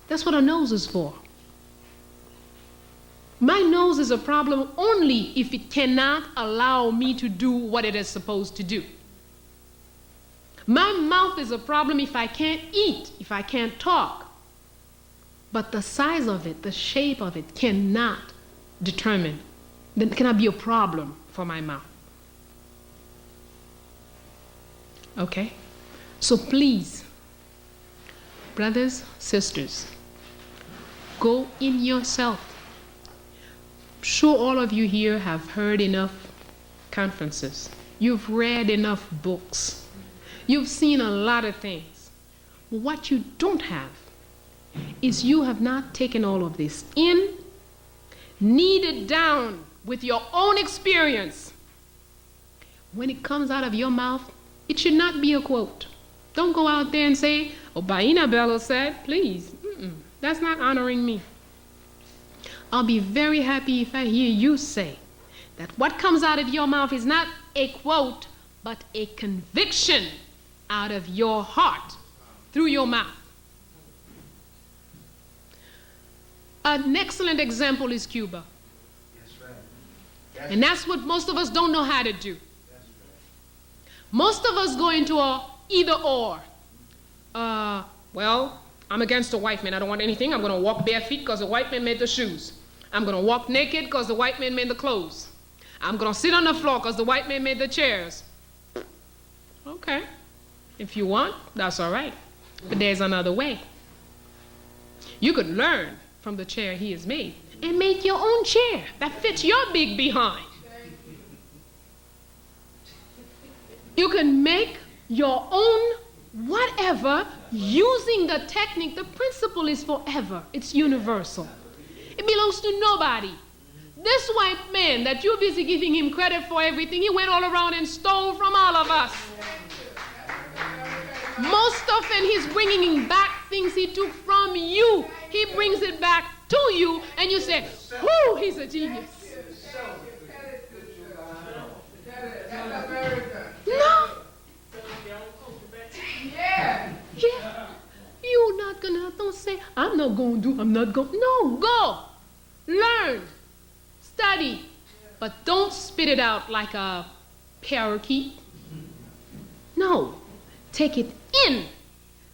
That's what a nose is for. My nose is a problem only if it cannot allow me to do what it is supposed to do. My mouth is a problem if I can't eat, if I can't talk. But the size of it, the shape of it cannot determine, that cannot be a problem for my mouth. Okay? So please, brothers, sisters, go in yourself. I'm sure all of you here have heard enough conferences. You've read enough books. You've seen a lot of things. What you don't have is you have not taken all of this in, kneaded down with your own experience. When it comes out of your mouth, it should not be a quote. Don't go out there and say, oh, Bayyinah Bello said, please. That's not honoring me. I'll be very happy if I hear you say that what comes out of your mouth is not a quote, but a conviction out of your heart through your mouth. An excellent example is Cuba. That's right. And that's what most of us don't know how to do. Most of us go into a either or. Well, I'm against the white man. I don't want anything. I'm going to walk bare feet because the white man made the shoes. I'm going to walk naked because the white man made the clothes. I'm going to sit on the floor because the white man made the chairs. Okay. If you want, that's all right. But there's another way. You could learn from the chair he has made and make your own chair that fits your big behind. You can make your own whatever using the technique. The principle is forever. It's universal. It belongs to nobody. This white man that you're busy giving him credit for everything, he went all around and stole from all of us. Most often he's bringing back things he took from you. He brings it back to you and you say, whoo, he's a genius. No. Yeah. You're not gonna, don't say, I'm not going to do, I'm not going. No, go. Learn. Study. But don't spit it out like a parakeet. No. Take it in.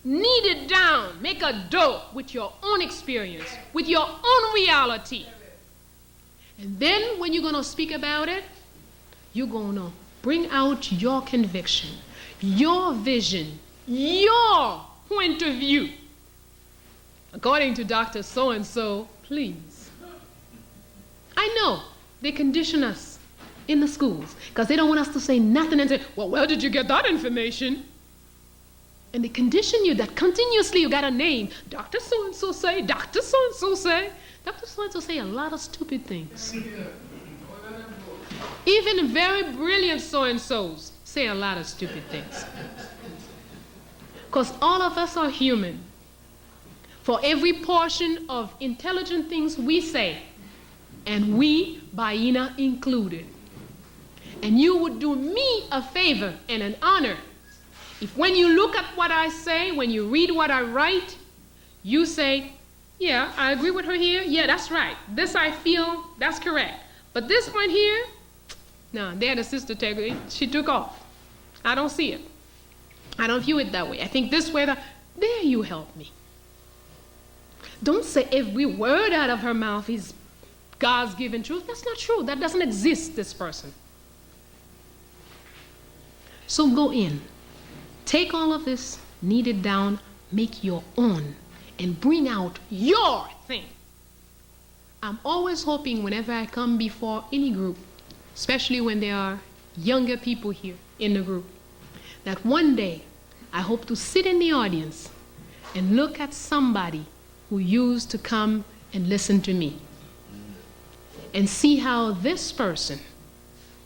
Knead it down. Make a dough with your own experience, with your own reality. And then when you're going to speak about it, you're going to bring out your conviction, your vision, your point of view. According to Dr. So-and-so, please. I know they condition us in the schools because they don't want us to say nothing and say, well, where did you get that information? And they condition you that continuously you got a name. Dr. So-and-so say, Dr. So-and-so say. Dr. So-and-so say a lot of stupid things. Even very brilliant so-and-sos say a lot of stupid things. Because all of us are human. For every portion of intelligent things we say, and we, Bayyinah included. And you would do me a favor and an honor if when you look at what I say, when you read what I write, you say, yeah, I agree with her here. Yeah, that's right. This I feel, that's correct. But this one here, no, there the sister she took off. I don't see it. I don't view it that way. I think this way, there you help me. Don't say every word out of her mouth is God's given truth. That's not true. That doesn't exist, this person. So go in. Take all of this, knead it down, make your own, and bring out your thing. I'm always hoping whenever I come before any group, especially when there are younger people here in the group, that one day I hope to sit in the audience and look at somebody who used to come and listen to me and see how this person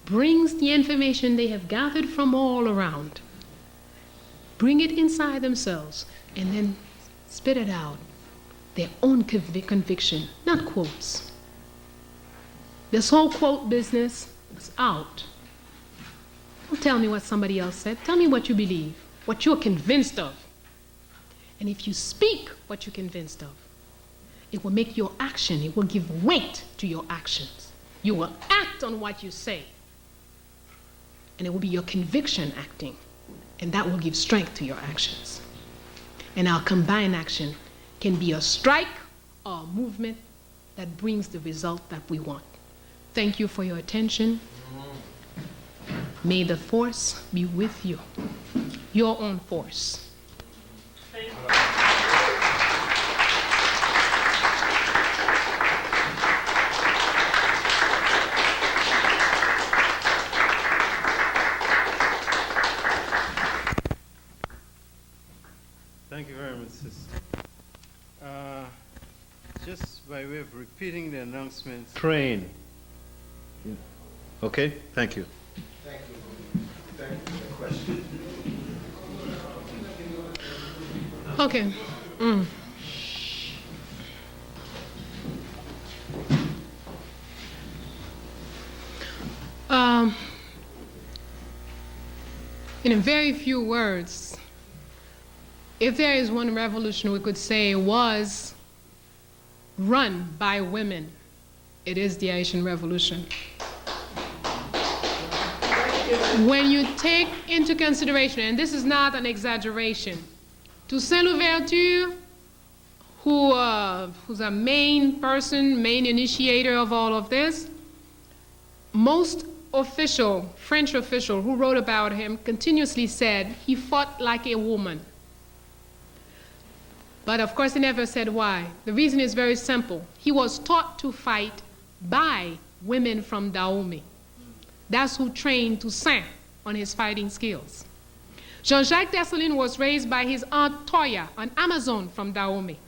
brings the information they have gathered from all around, bring it inside themselves, and then spit it out, their own conviction, not quotes. This whole quote business is out. Don't tell me what somebody else said. Tell me what you believe, what you're convinced of. And if you speak what you're convinced of, It will make your action, it will give weight to your actions. You will act on what you say. And it will be your conviction acting. And that will give strength to your actions. And our combined action can be a strike or a movement that brings the result that we want. Thank you for your attention. May the force be with you. Your own force. Thank you very much, sister. Just by way of repeating the announcements, train. Yeah. Okay, thank you. Thank you. Thank you for the question. Okay. In a very few words, if there is one revolution we could say was run by women, it is the Haitian Revolution. When you take into consideration, and this is not an exaggeration, Toussaint Louverture, who's a main person, main initiator of all of this, most French official who wrote about him continuously said he fought like a woman. But of course he never said why. The reason is very simple. He was taught to fight by women from Dahomey. That's who trained Toussaint on his fighting skills. Jean-Jacques Dessalines was raised by his aunt Toya, an Amazon from Dahomey,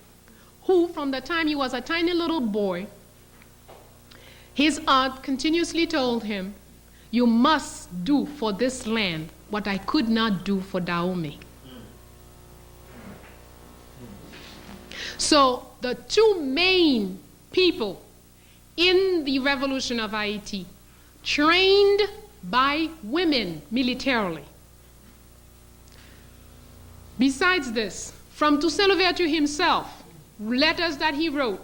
who from the time he was a tiny little boy, his aunt continuously told him, "You must do for this land what I could not do for Dahomey." So the two main people in the revolution of Haiti, trained by women militarily. Besides this, from Toussaint Louverture himself, letters that he wrote,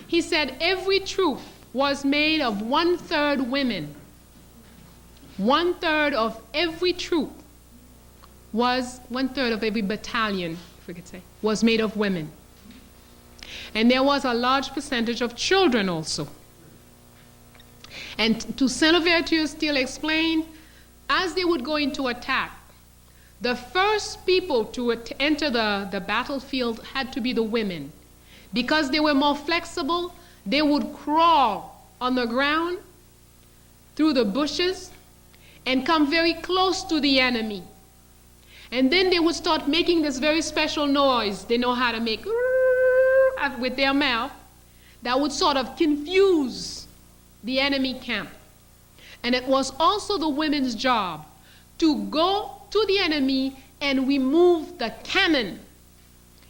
he said every troop was made of 1/3 women. 1/3 of every troop was 1/3 of every battalion, if we could say, was made of women. And there was a large percentage of children also. And Toussaint Louverture still explained, as they would go into attack, the first people to enter the battlefield had to be the women. Because they were more flexible, they would crawl on the ground through the bushes and come very close to the enemy. And then they would start making this very special noise they know how to make with their mouth that would sort of confuse the enemy camp. And it was also the women's job to go to the enemy and remove the cannon.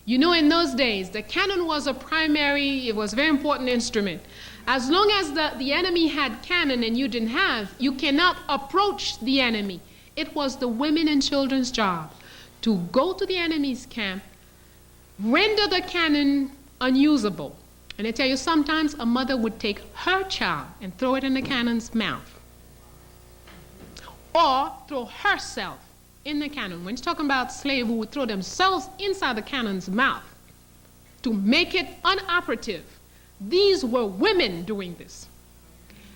You know, in those days, the cannon was a very important instrument. As long as the enemy had cannon and you didn't have, you cannot approach the enemy. It was the women and children's job to go to the enemy's camp, render the cannon unusable. And I tell you, sometimes a mother would take her child and throw it in the cannon's mouth, or throw herself in the cannon. When you're talking about slaves who would throw themselves inside the cannon's mouth to make it unoperative, these were women doing this.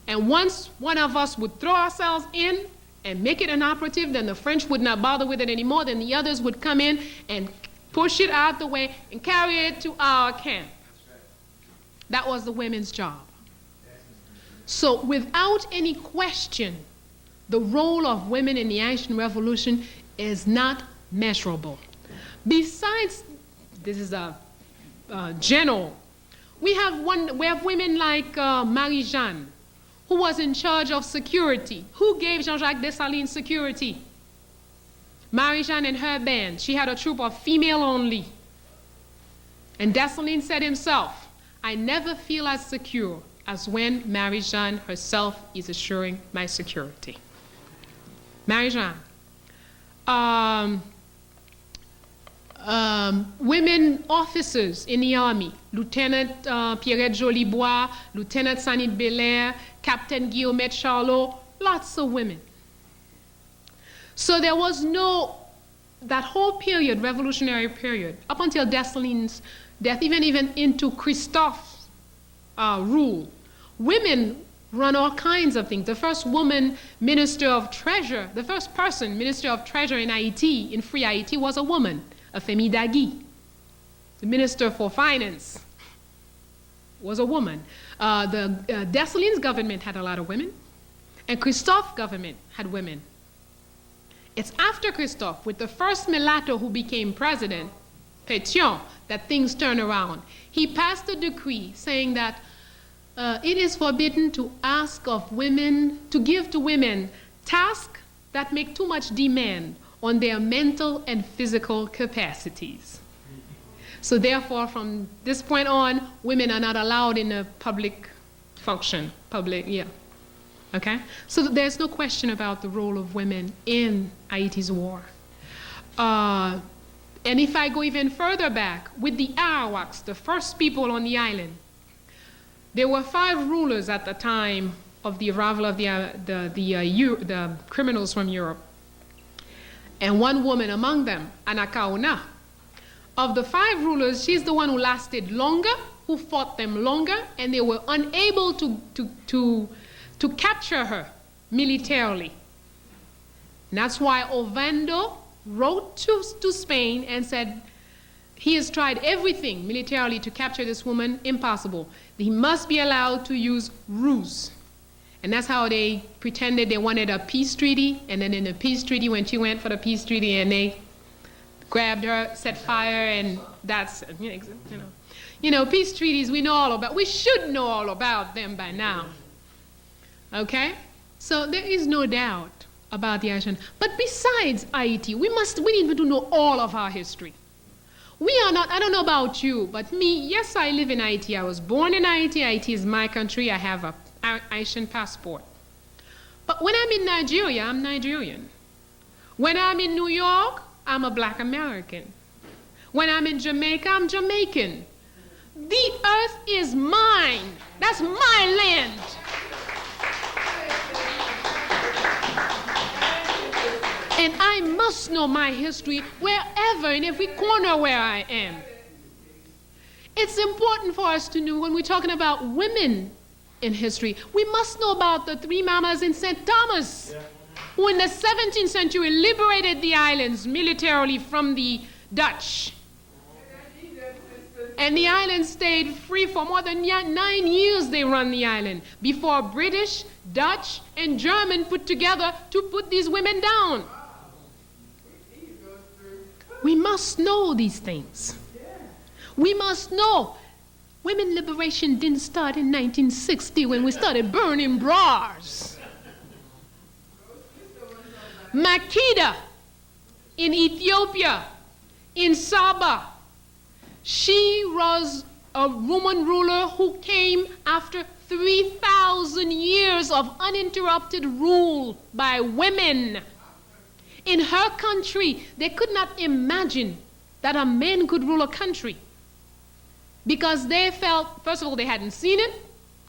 And once one of us would throw ourselves in and make it inoperative, then the French would not bother with it anymore. Then the others would come in and push it out the way and carry it to our camp. That was the women's job. So without any question, the role of women in the Haitian Revolution is not measurable. Besides, this is a general, we have women like Marie-Jeanne, who was in charge of security. Who gave Jean-Jacques Dessalines security? Marie-Jeanne and her band. She had a troop of female only. And Dessalines said himself, "I never feel as secure as when Marie-Jeanne herself is assuring my security." Marie-Jeanne. women officers in the army, Lieutenant Pierrette Jolibois, Lieutenant Sanit Belair, Captain Guillemette Charlot, lots of women. So there was that whole period, revolutionary period, up until Dessalines' death, even into Christophe's rule, women run all kinds of things. The first woman minister of treasure, the first person minister of treasure in Haiti, in free Haiti, was a woman, Femi Dagui. The minister for finance was a woman. The Dessalines government had a lot of women, and Christophe's government had women. It's after Christophe, with the first mulatto who became president, Pétion, that things turn around. He passed a decree saying that it is forbidden to ask of women, to give to women tasks that make too much demand on their mental and physical capacities. So therefore, from this point on, women are not allowed in a public function, okay? So there's no question about the role of women in Haiti's war. And if I go even further back, with the Arawaks, the first people on the island, there were 5 rulers at the time of the arrival of the criminals from Europe, and 1 woman among them, Anakauna. Of the 5 rulers, she's the one who lasted longer, who fought them longer, and they were unable to capture her militarily. And that's why Ovando wrote to Spain and said, he has tried everything militarily to capture this woman, impossible. He must be allowed to use ruse. And that's how they pretended they wanted a peace treaty, and then in the peace treaty, when she went for the peace treaty, and they grabbed her, set fire, and that's, peace treaties we know all about. We should know all about them by now. Okay? So there is no doubt about the Haitian. But besides Haiti, we need to know all of our history. We are not, I don't know about you, but me, yes, I live in Haiti. I was born in Haiti. Haiti is my country. I have an Haitian passport. But when I'm in Nigeria, I'm Nigerian. When I'm in New York, I'm a Black American. When I'm in Jamaica, I'm Jamaican. The earth is mine. That's my land. And I must know my history wherever, in every corner where I am. It's important for us to know when we're talking about women in history, we must know about the 3 mamas in St. Thomas, who in the 17th century liberated the islands militarily from the Dutch. And the island stayed free for more than 9 years. They run the island before British, Dutch, and German put together to put these women down. We must know these things. We must know women liberation didn't start in 1960 when we started burning bras. Makeda in Ethiopia, in Saba, she was a woman ruler who came after 3,000 years of uninterrupted rule by women. In her country, they could not imagine that a man could rule a country because they felt, first of all, they hadn't seen it.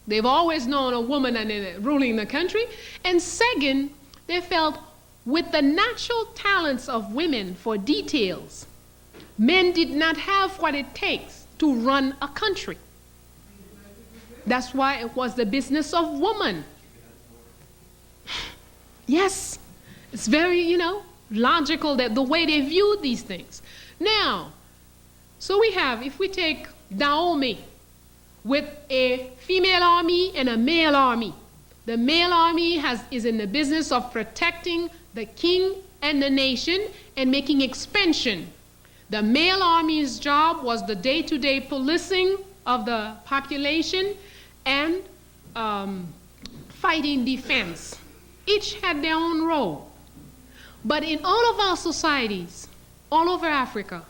They've always known a woman ruling the country. And second, they felt with the natural talents of women for details, men did not have what it takes to run a country. That's why it was the business of woman. Yes, it's very, logical that the way they viewed these things. Now, so we have, if we take Dahomey with a female army and a male army, the male army is in the business of protecting the king and the nation and making expansion. The male army's job was the day-to-day policing of the population and fighting defense. Each had their own role. But in all of our societies, all over Africa,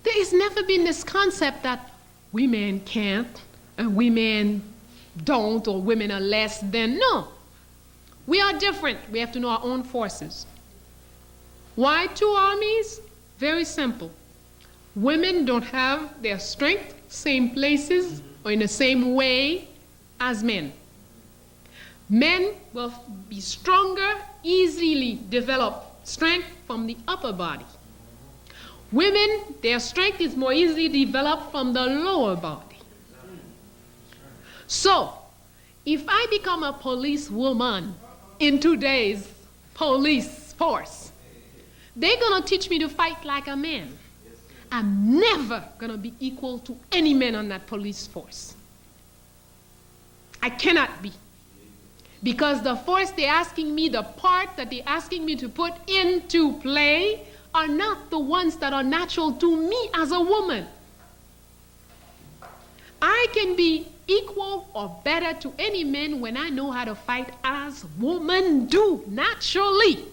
there has never been this concept that women can't, and women don't, or women are less than. No. We are different. We have to know our own forces. Why 2 armies? Very simple. Women don't have their strength same places or in the same way as men. Men will be stronger, easily develop strength from the upper body. Women, their strength is more easily developed from the lower body. So, if I become a policewoman in today's police force, they're gonna teach me to fight like a man. I'm never gonna be equal to any man on that police force. I cannot be. Because the force they're asking me, the part that they're asking me to put into play are not the ones that are natural to me as a woman. I can be equal or better to any man when I know how to fight as women do, naturally.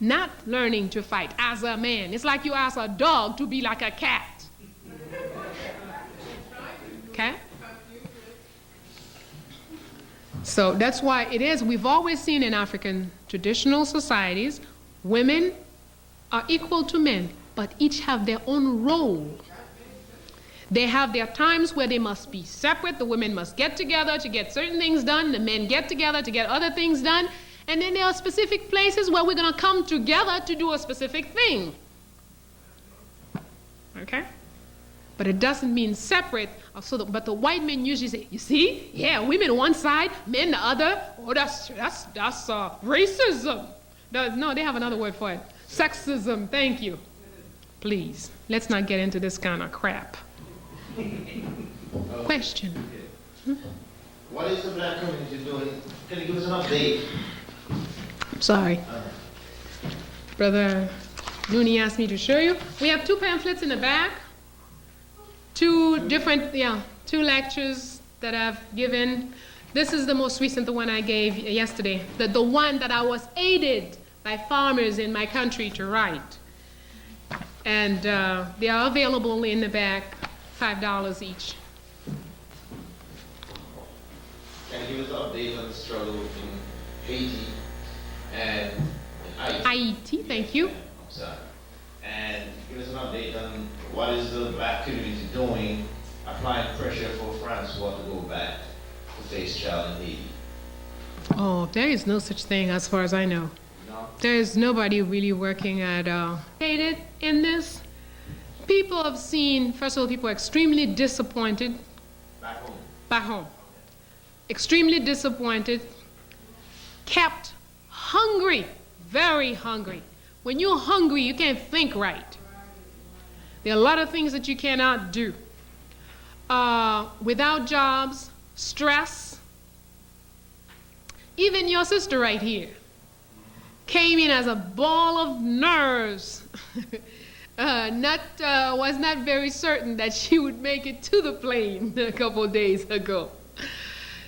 Not learning to fight as a man. It's like you ask a dog to be like a cat. Okay? So that's why it is, we've always seen in African traditional societies, women are equal to men, but each have their own role. They have their times where they must be separate. The women must get together to get certain things done. The men get together to get other things done. And then there are specific places where we're going to come together to do a specific thing. Okay? But it doesn't mean separate. But the white men usually say, you see? Yeah, women one side, men the other. Oh, that's racism. No, they have another word for it. Sexism. Thank you. Please, let's not get into this kind of crap. Question. What is the black community doing? Can you give us an update? I'm sorry. Brother Nooney asked me to show you. We have 2 pamphlets in the back. 2 lectures that I've given. This is the most recent, the one I gave yesterday. The one that I was aided by farmers in my country to write. And they are available in the back, $5 each. Can you give us an update on the struggle in Haiti and Haiti, thank you. I'm sorry. And give us an update on what is the black community doing, applying pressure for Francois to go back to face trial in Haiti. Oh, there is no such thing as far as I know. No? There is nobody really working at hated in this. People have seen, first of all, people are extremely disappointed. Back home. Back home. Extremely disappointed. Kept hungry, very hungry. When you're hungry, you can't think right. There are a lot of things that you cannot do. Without jobs, stress. Even your sister right here came in as a ball of nerves. Was not very certain that she would make it to the plane a couple of days ago.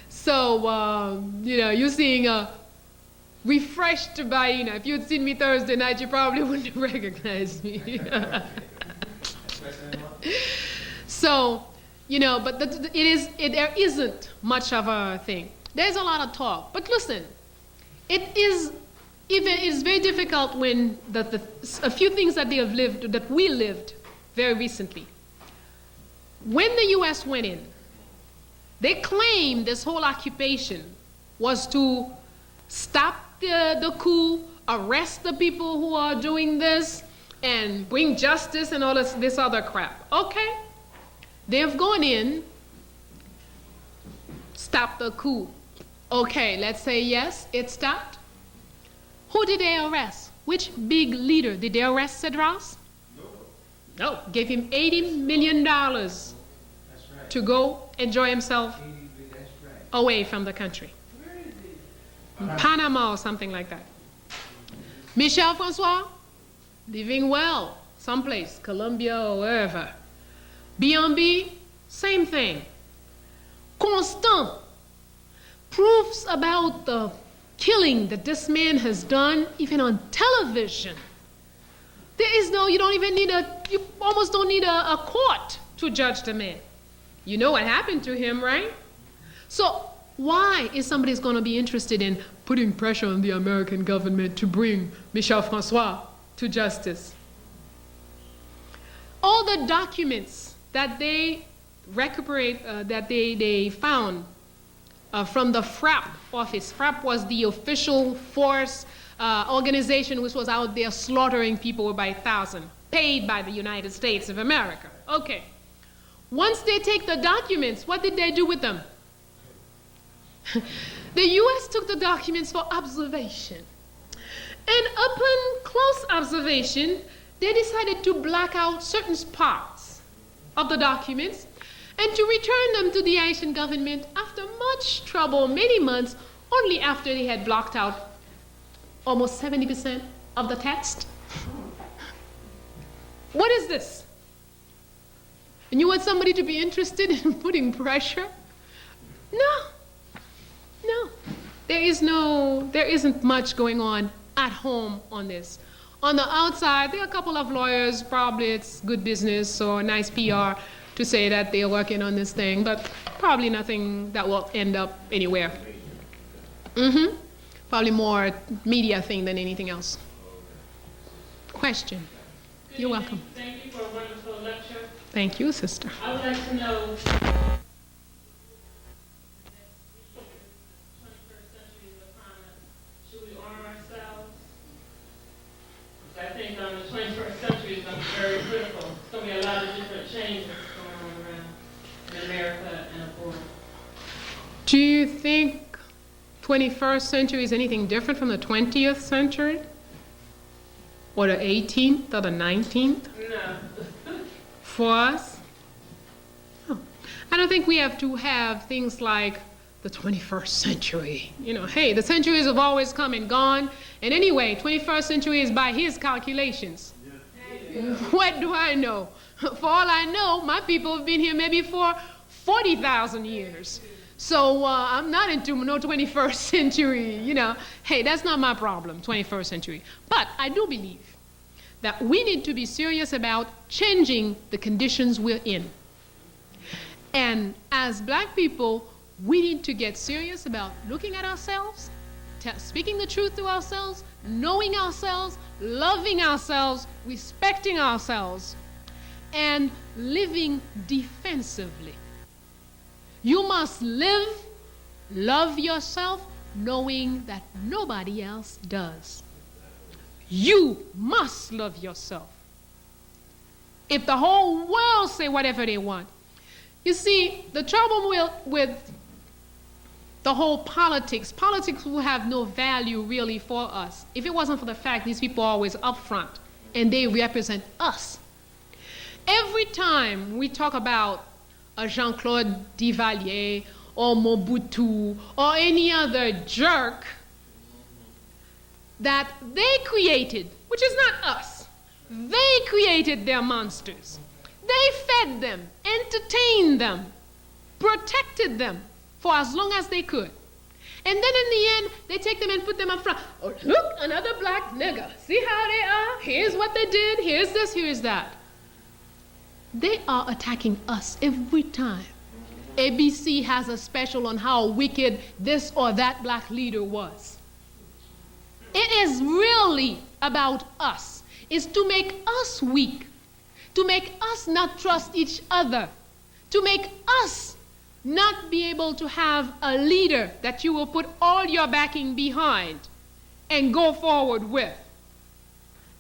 So, you're seeing a refreshed Bayyinah. If you'd seen me Thursday night, you probably wouldn't recognize me. So, but there isn't much of a thing. There's a lot of talk. But listen, it is very difficult when a few things that we lived very recently. When the U.S. went in, they claimed this whole occupation was to stop the coup, arrest the people who are doing this, and bring justice and all this other crap. Okay, they've gone in, stopped the coup. Okay, let's say yes, it stopped. Who did they arrest? Which big leader? Did they arrest Cedras? No. Gave him $80 million to go enjoy himself away from the country. Panama or something like that. Michel Francois, living well, someplace, Colombia or wherever. B&B, same thing. Constant, proofs about the killing that this man has done, even on television. You almost don't need a court to judge the man. You know what happened to him, right? So why is somebody going to be interested in putting pressure on the American government to bring Michel Francois to justice? all the documents that they recuperate, that they found from the FRAP office. FRAP was the official force organization which was out there slaughtering people by thousands, paid by the United States of America. Okay. Once they take the documents, what did they do with them? The U.S. took the documents for observation. And upon close observation, they decided to black out certain parts of the documents and to return them to the Haitian government after much trouble, many months, only after they had blocked out almost 70% of the text. What is this? And you want somebody to be interested in putting pressure? No. There isn't much going on at home on this. On the outside, there are a couple of lawyers, probably it's good business or nice PR to say that they're working on this thing, but probably nothing that will end up anywhere. Probably more media thing than anything else. Question. You're welcome. Thank you for a wonderful lecture. Thank you, sister. I would like to know, 21st century is upon us. Should we arm ourselves? I think the 21st century is going to be very critical. There's going to be a lot of different changes going on around in America and abroad. Do you think 21st century is anything different from the 20th century? Or the 18th or the 19th? No. For us? Oh. I don't think we have to have things like the 21st century. You know, hey, the centuries have always come and gone. And anyway, 21st century is by his calculations. What do I know? For all I know, my people have been here maybe for 40,000 years. So I'm not into no 21st century, you know. Hey, that's not my problem, 21st century. But I do believe that we need to be serious about changing the conditions we're in. And as black people, we need to get serious about looking at ourselves, speaking the truth to ourselves, knowing ourselves, loving ourselves, respecting ourselves, and living defensively. You must love yourself, knowing that nobody else does. You must love yourself. If the whole world say whatever they want. You see, the trouble with the whole politics will have no value really for us if it wasn't for the fact these people are always up front and they represent us. Every time we talk about a Jean-Claude Duvalier or Mobutu or any other jerk that they created, which is not us. They created their monsters. They fed them, entertained them, protected them for as long as they could. And then in the end, they take them and put them up front. Oh, look, another black nigger. See how they are? Here's what they did. Here's this, here's that. They are attacking us every time. ABC has a special on how wicked this or that black leader was. It is really about us. It's to make us weak, to make us not trust each other, to make us not be able to have a leader that you will put all your backing behind and go forward with.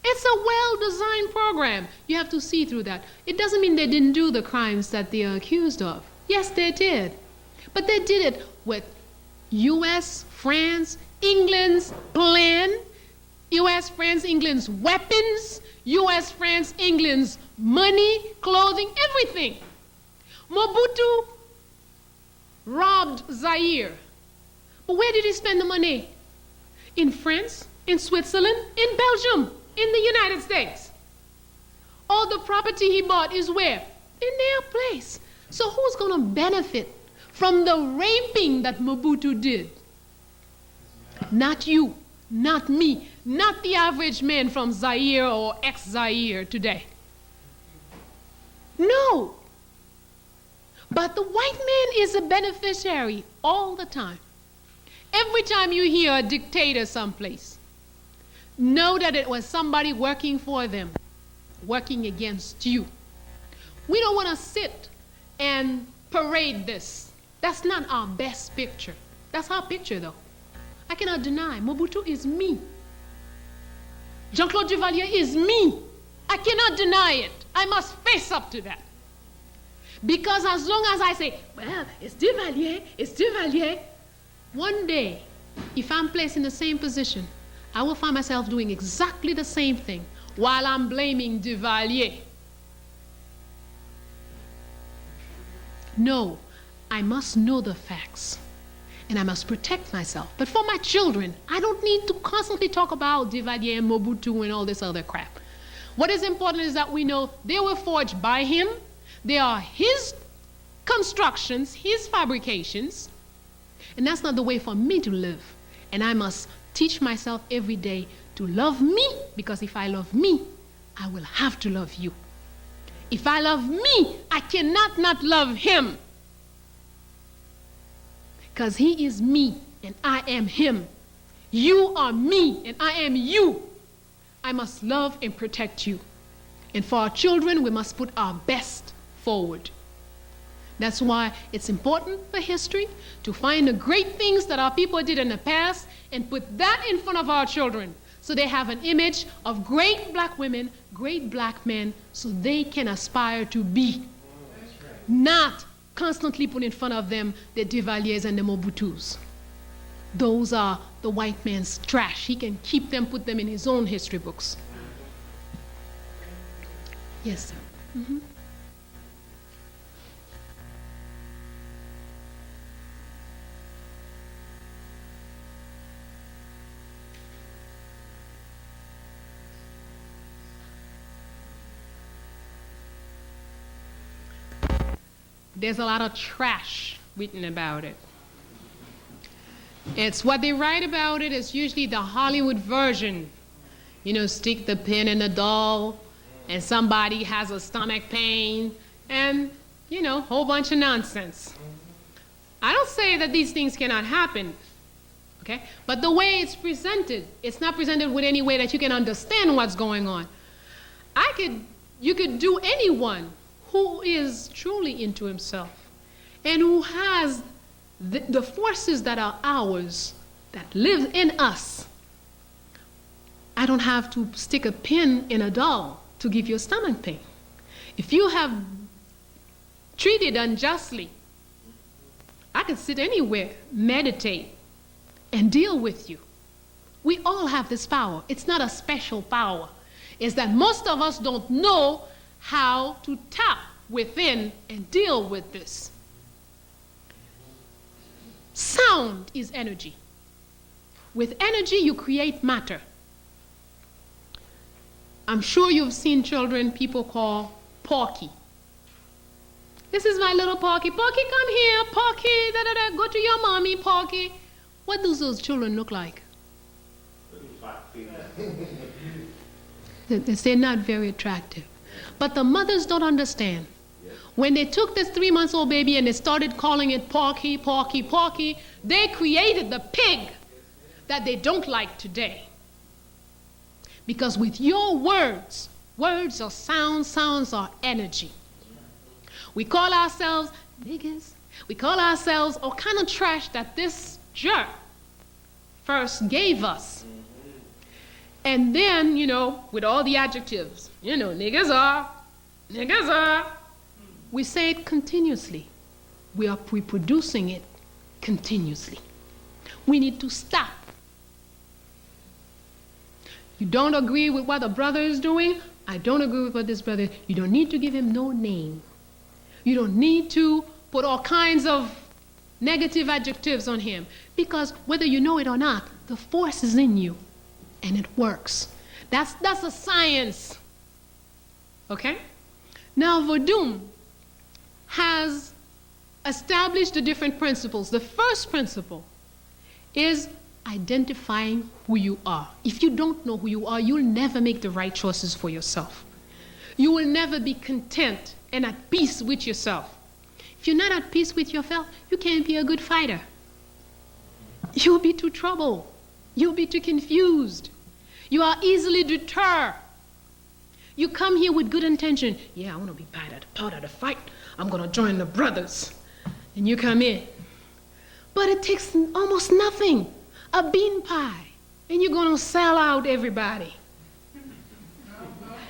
It's a well-designed program. You have to see through that. It doesn't mean they didn't do the crimes that they are accused of. Yes, they did. But they did it with U.S., France, England's plan, U.S., France, England's weapons, U.S., France, England's money, clothing, everything. Mobutu robbed Zaire. But where did he spend the money? In France, in Switzerland, in Belgium, in the United States. All the property he bought is where? In their place. So who's going to benefit from the raping that Mobutu did? Not you, not me, not the average man from Zaire or ex-Zaire today. No. But the white man is a beneficiary all the time. Every time you hear a dictator someplace, know that it was somebody working for them, working against you. We don't want to sit and parade this. That's not our best picture. That's our picture, though. I cannot deny Mobutu is me. Jean-Claude Duvalier is me. I cannot deny it. I must face up to that. Because as long as I say, well, it's Duvalier, one day, if I'm placed in the same position, I will find myself doing exactly the same thing while I'm blaming Duvalier. No, I must know the facts, and I must protect myself. But for my children, I don't need to constantly talk about Duvalier and Mobutu and all this other crap. What is important is that we know they were forged by him. They are his constructions, his fabrications, and that's not the way for me to live. And I must teach myself every day to love me, because if I love me, I will have to love you. If I love me, I cannot not love him, because he is me and I am him. You are me and I am you. I must love and protect you. And for our children, we must put our best forward. That's why it's important for history to find the great things that our people did in the past and put that in front of our children, so they have an image of great black women, great black men, so they can aspire to be. Not constantly put in front of them the Duvaliers and the Mobutus. Those are the white man's trash. He can keep them, put them in his own history books. Yes, sir. Mm-hmm. There's a lot of trash written about it. It's what they write about it is usually the Hollywood version. You know, stick the pin in the doll, and somebody has a stomach pain, and, you know, a whole bunch of nonsense. I don't say that these things cannot happen, okay? But the way it's presented, it's not presented with any way that you can understand what's going on. You could do anyone who is truly into himself and who has the forces that are ours, that live in us. I don't have to stick a pin in a doll to give you a stomach pain. If you have treated unjustly, I can sit anywhere, meditate, and deal with you. We all have this power. It's not a special power. It's that most of us don't know how to tap within and deal with this. Sound is energy. With energy, you create matter. I'm sure you've seen children people call Porky. This is my little Porky. Porky, come here. Porky, da-da-da. Go to your mommy, Porky. What do those children look like? They're not very attractive. But the mothers don't understand. When they took this 3-month-old baby and they started calling it Porky, Porky, Porky, they created the pig that they don't like today. Because with your words, words are sounds, sounds are energy. We call ourselves niggas. We call ourselves all kind of trash that this jerk first gave us. And then, you know, with all the adjectives, you know, niggas are. We say it continuously. We are reproducing it continuously. We need to stop. You don't agree with what a brother is doing? I don't agree with what this brother is. You don't need to give him no name. You don't need to put all kinds of negative adjectives on him, because whether you know it or not, the force is in you and it works. That's a science. Okay? Now, Vodun has established the different principles. The first principle is identifying who you are. If you don't know who you are, you'll never make the right choices for yourself. You will never be content and at peace with yourself. If you're not at peace with yourself, you can't be a good fighter. You'll be too troubled. You'll be too confused. You are easily deterred. You come here with good intention. Yeah, I want to be part of the fight. I'm going to join the brothers. And you come in. But it takes almost nothing. A bean pie. And you're going to sell out everybody.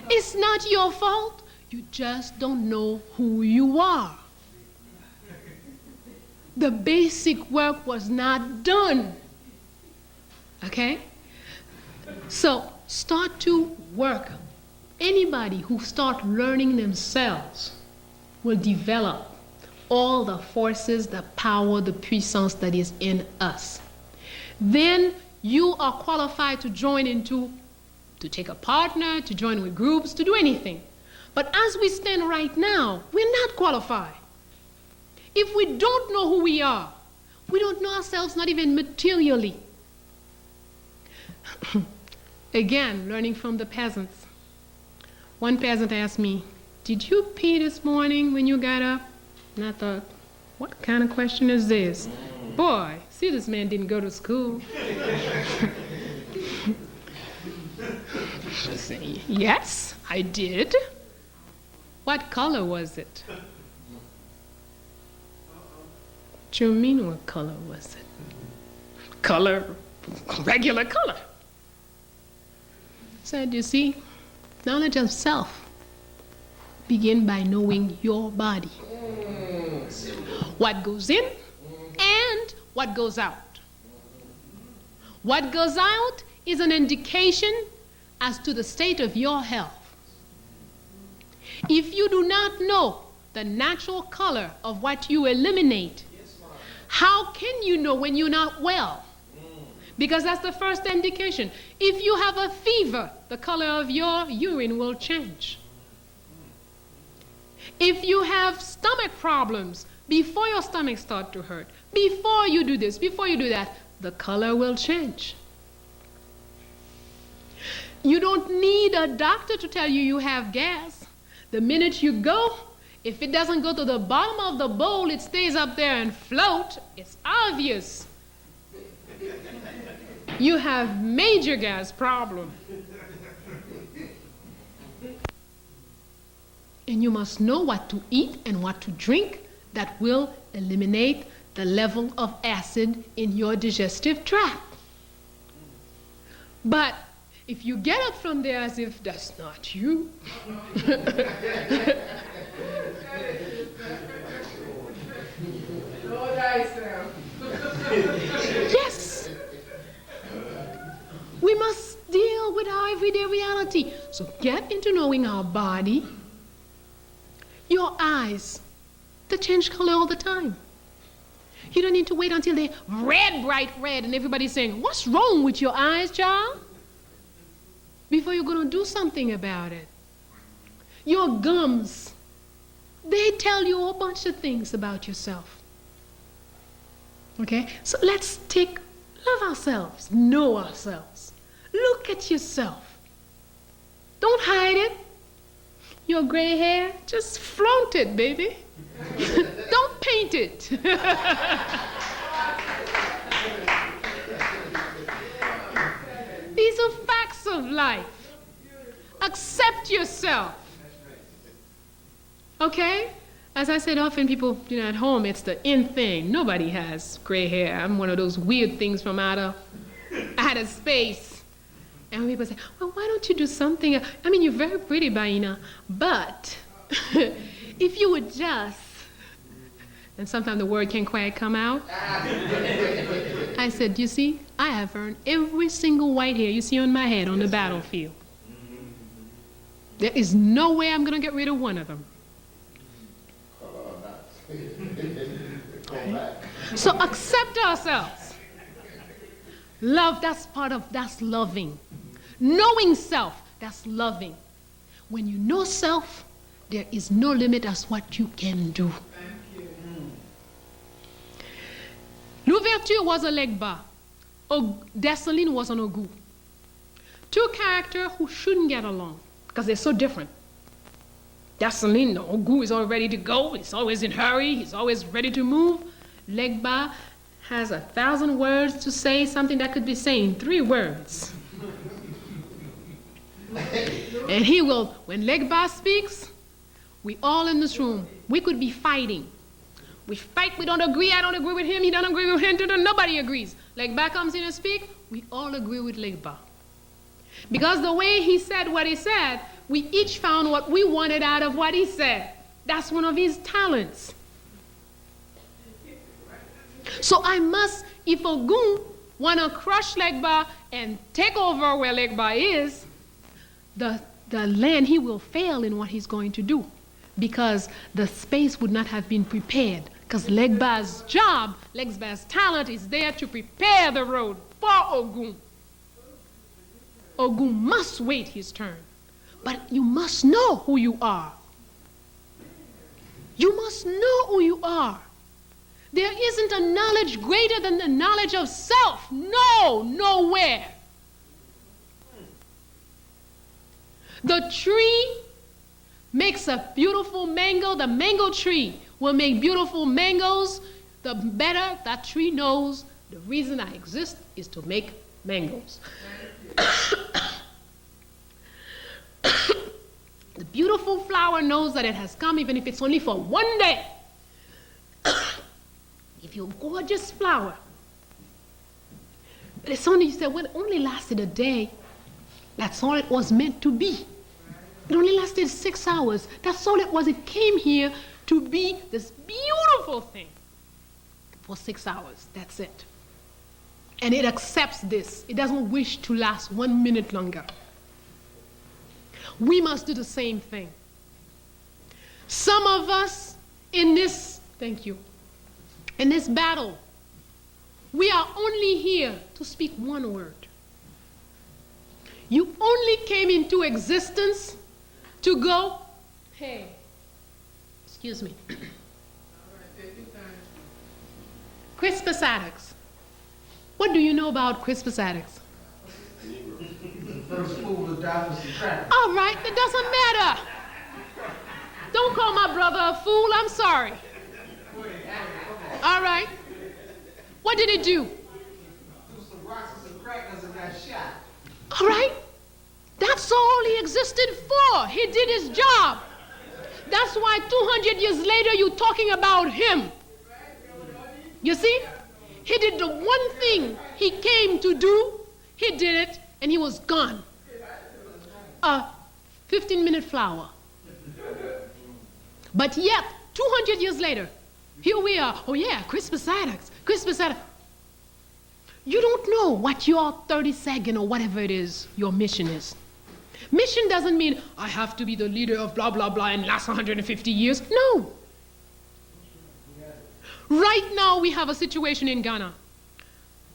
It's not your fault. You just don't know who you are. The basic work was not done. Okay? So start to work. Anybody who start learning themselves will develop all the forces, the power, the puissance that is in us. Then you are qualified to to take a partner, to join with groups, to do anything. But as we stand right now, we're not qualified. If we don't know who we are, we don't know ourselves, not even materially. Again, learning from the peasants. One peasant asked me, "Did you pee this morning when you got up?" And I thought, what kind of question is this? Boy, see, this man didn't go to school. I say, "Yes, I did." "What color was it?" "What you mean, what color was it?" "Color, regular color." I said, "You see, knowledge of self begin by knowing your body. What goes in and what goes out. What goes out is an indication as to the state of your health. If you do not know the natural color of what you eliminate, how can you know when you're not well? Because that's the first indication. If you have a fever, the color of your urine will change. If you have stomach problems, before your stomach starts to hurt, before you do this, before you do that, the color will change. You don't need a doctor to tell you you have gas. The minute you go, if it doesn't go to the bottom of the bowl, it stays up there and float, it's obvious. You have major gas problem. And you must know what to eat and what to drink that will eliminate the level of acid in your digestive tract. But if you get up from there as if that's not you, yes, we must deal with our everyday reality. So get into knowing our body. Your eyes, they change color all the time. You don't need to wait until they're red, bright red, and everybody's saying, "What's wrong with your eyes, child?" before you're going to do something about it. Your gums, they tell you a bunch of things about yourself. Okay? So let's love ourselves, know ourselves. Look at yourself. Don't hide it. Your gray hair, just flaunt it, baby. Don't paint it. These are facts of life. Accept yourself. Okay? As I said, often people, at home, it's the in thing. Nobody has gray hair. I'm one of those weird things from outer space. And when people say, "Well, why don't you do something?" I mean, you're very pretty, Bayyinah, but if you would just, and sometimes the word can't quite come out. I said, "You see, I have earned every single white hair you see on my head on the battlefield. There is no way I'm going to get rid of one of them." So accept ourselves. Love, that's loving. Knowing self, that's loving. When you know self, there is no limit as what you can do. L'Ouverture was a Legba. Dessalines was an Ogu. Two characters who shouldn't get along because they're so different. Dessalines, the Ogu, is always ready to go. He's always in a hurry. He's always ready to move. Legba has 1,000 words to say something that could be saying 3 words. And he will, when Legba speaks, we all in this room, we could be fighting. We fight, we don't agree, I don't agree with him, he don't agree with him, nobody agrees. Legba comes in and speaks, we all agree with Legba. Because the way he said what he said, we each found what we wanted out of what he said. That's one of his talents. So I must, if Ogun want to crush Legba and take over where Legba is, the land, he will fail in what he's going to do. Because the space would not have been prepared. Because Legba's job, Legba's talent is there to prepare the road for Ogun. Ogun must wait his turn. But you must know who you are. You must know who you are. There isn't a knowledge greater than the knowledge of self. No, nowhere. The tree makes a beautiful mango. The mango tree will make beautiful mangoes. The better that tree knows the reason I exist is to make mangoes. The beautiful flower knows that it has come, even if it's only for one day. If you're a gorgeous flower, but it's only, you say, well, it only lasted a day. That's all it was meant to be. It only lasted 6 hours. That's all it was. It came here to be this beautiful thing for 6 hours. That's it. And it accepts this. It doesn't wish to last 1 minute longer. We must do the same thing. Some of us in this, thank you, in this battle, we are only here to speak one word. You only came into existence to go, hey, excuse me. Crispus Attucks. What do you know about Crispus Attucks? First fool to die for some crack. All right, it doesn't matter. Don't call my brother a fool, I'm sorry. All right. What did he do? Threw some rocks and some crackers and got shot. All right. That's all he existed for. He did his job. That's why 200 years later you're talking about him. You see? He did the one thing he came to do. He did it, and he was gone. A 15-minute flower. But yet, 200 years later, here we are. Oh yeah, Crispus Attucks. Crispus Attucks. You don't know what your 32nd or whatever it is, your mission is. Mission doesn't mean I have to be the leader of blah, blah, blah and last 150 years. No. Right now, we have a situation in Ghana.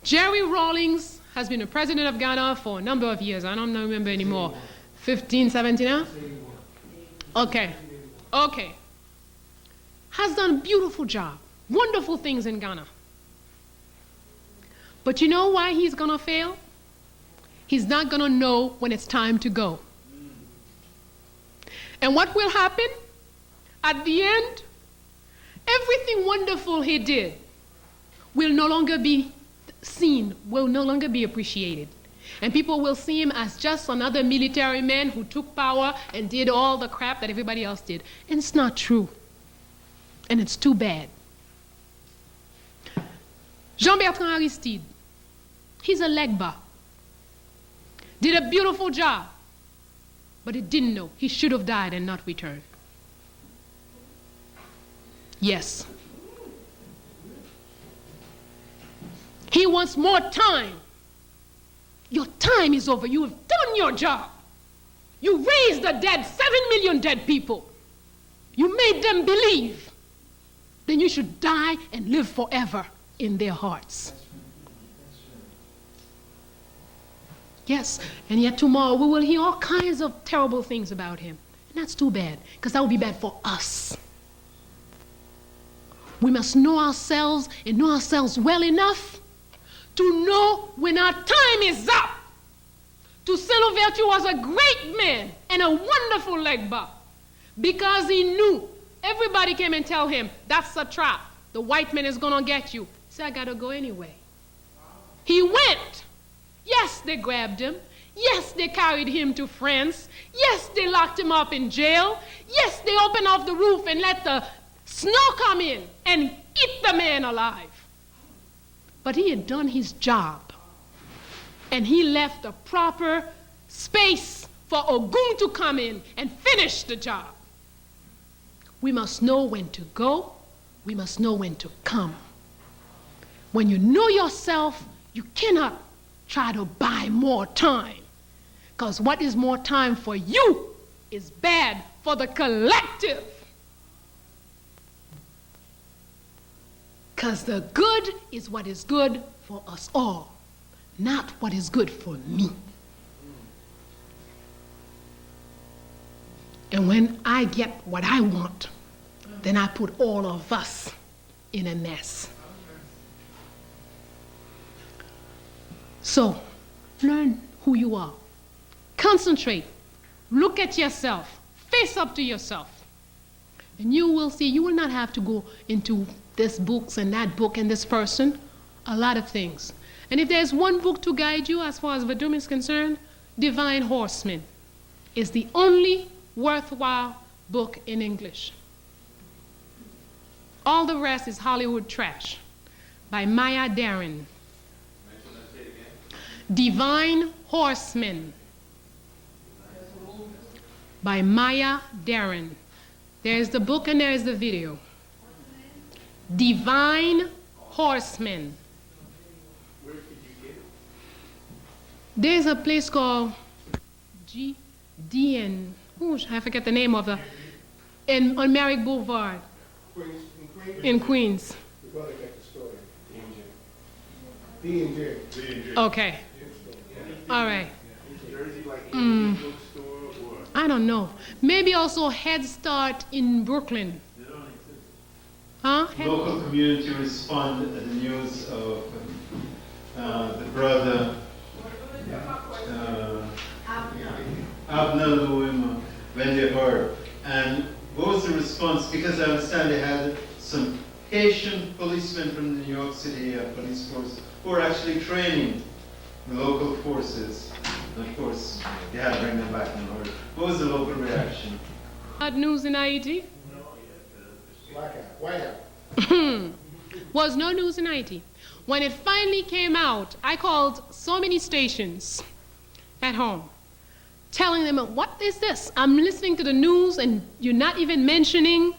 Jerry Rawlings has been the president of Ghana for a number of years. I don't remember anymore. 15, 17, huh? Okay. Okay. Has done a beautiful job. Wonderful things in Ghana. But you know why he's going to fail? He's not going to know when it's time to go. And what will happen? At the end, everything wonderful he did will no longer be seen, will no longer be appreciated. And people will see him as just another military man who took power and did all the crap that everybody else did. And it's not true. And it's too bad. Jean-Bertrand Aristide, he's a Legba. Did a beautiful job, but he didn't know. He should have died and not returned. Yes. He wants more time. Your time is over. You have done your job. You raised the dead, 7 million dead people. You made them believe. Then you should die and live forever in their hearts. Yes, and yet tomorrow we will hear all kinds of terrible things about him. And that's too bad, because that would be bad for us. We must know ourselves and know ourselves well enough to know when our time is up. Toussaint Louverture was a great man and a wonderful Legba, because he knew everybody came and tell him, that's a trap. The white man is going to get you. He said, I got to go anyway. He went. Yes, they grabbed him. Yes, they carried him to France. Yes, they locked him up in jail. Yes, they opened off the roof and let the snow come in and eat the man alive. But he had done his job. And he left the proper space for Ogun to come in and finish the job. We must know when to go. We must know when to come. When you know yourself, you cannot try to buy more time. Because what is more time for you is bad for the collective. Because the good is what is good for us all, not what is good for me. And when I get what I want, then I put all of us in a mess. So, learn who you are. Concentrate. Look at yourself. Face up to yourself. And you will see, you will not have to go into this books and that book and this person. A lot of things. And if there's one book to guide you as far as Vadum is concerned, Divine Horseman is the only worthwhile book in English. All the rest is Hollywood trash by Maya Deren. Divine Horseman by Maya Deren. There's the book and there's the video. Divine Horseman. Where could you get it? There's a place called GDN. I forget the name of the. On Merrick Boulevard. In Queens. We're going to get the story. D&J. Okay. All right. Jersey, like any bookstore or? I don't know. Maybe also Head Start in Brooklyn. Huh? Local community responded to the news of the brother Abner Louima when they heard. And what was the response? Because I understand they had some Haitian policemen from the New York City police force who were actually training the local forces. And of course, they had to bring them back in order. What was the local reaction? Bad news in Haiti? Whiteout. Was no news in Haiti. When it finally came out, I called so many stations at home, telling them, what is this? I'm listening to the news and you're not even mentioning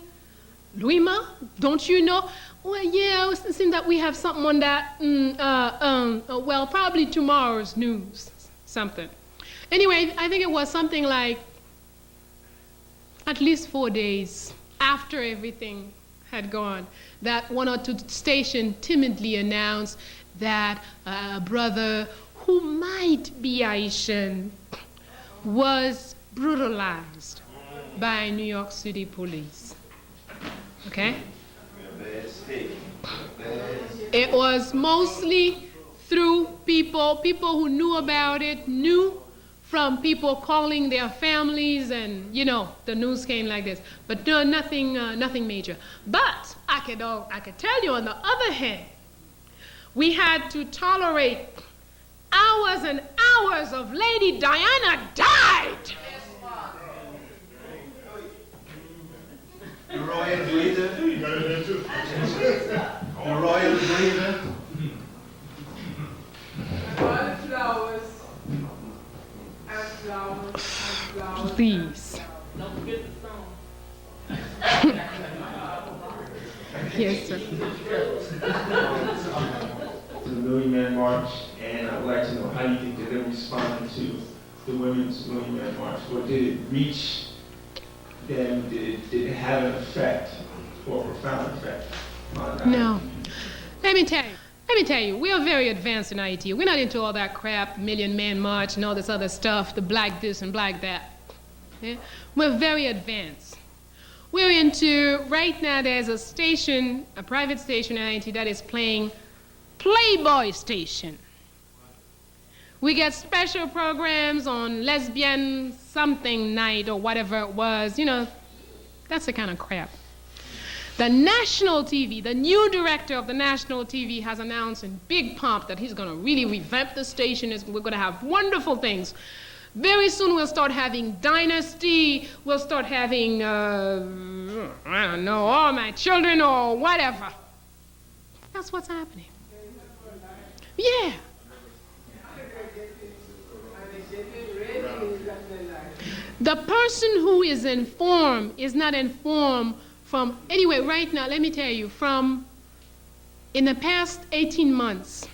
Louima? Don't you know? Well, yeah, I was thinking that we have something on that. Well, probably tomorrow's news, something. Anyway, I think it was something like at least 4 days after everything had gone, that one or two stations timidly announced that a brother who might be Haitian was brutalized by New York City police. Okay? It was mostly through people who knew about it, knew from people calling their families, and the news came like this. But no, nothing major. But I could tell you, on the other hand, we had to tolerate hours and hours of Lady Diana died. The royal breeder. The royal breeder. Flowers. And flowers. And flowers. Please. Don't forget the song. Yes, sir. The Million Man March, and I would like to know how you think that they responded to the Women's Million Man March, or did it reach them? Did it have an effect, or a profound effect on them? No. Let me tell you, we are very advanced in Haiti. We're not into all that crap, Million Man March and all this other stuff, the black this and black that. Yeah? We're very advanced. We're into, right now there's a station, a private station in Haiti that is playing Playboy Station. We get special programs on lesbian something night or whatever it was, that's the kind of crap. The national TV, the new director of the national TV has announced in big pomp that he's going to really revamp the station. We're going to have wonderful things. Very soon we'll start having Dynasty, we'll start having, I don't know, All My Children or whatever. That's what's happening. Yeah. The person who is informed is not informed from, anyway, right now, let me tell you, from in the past 18 months,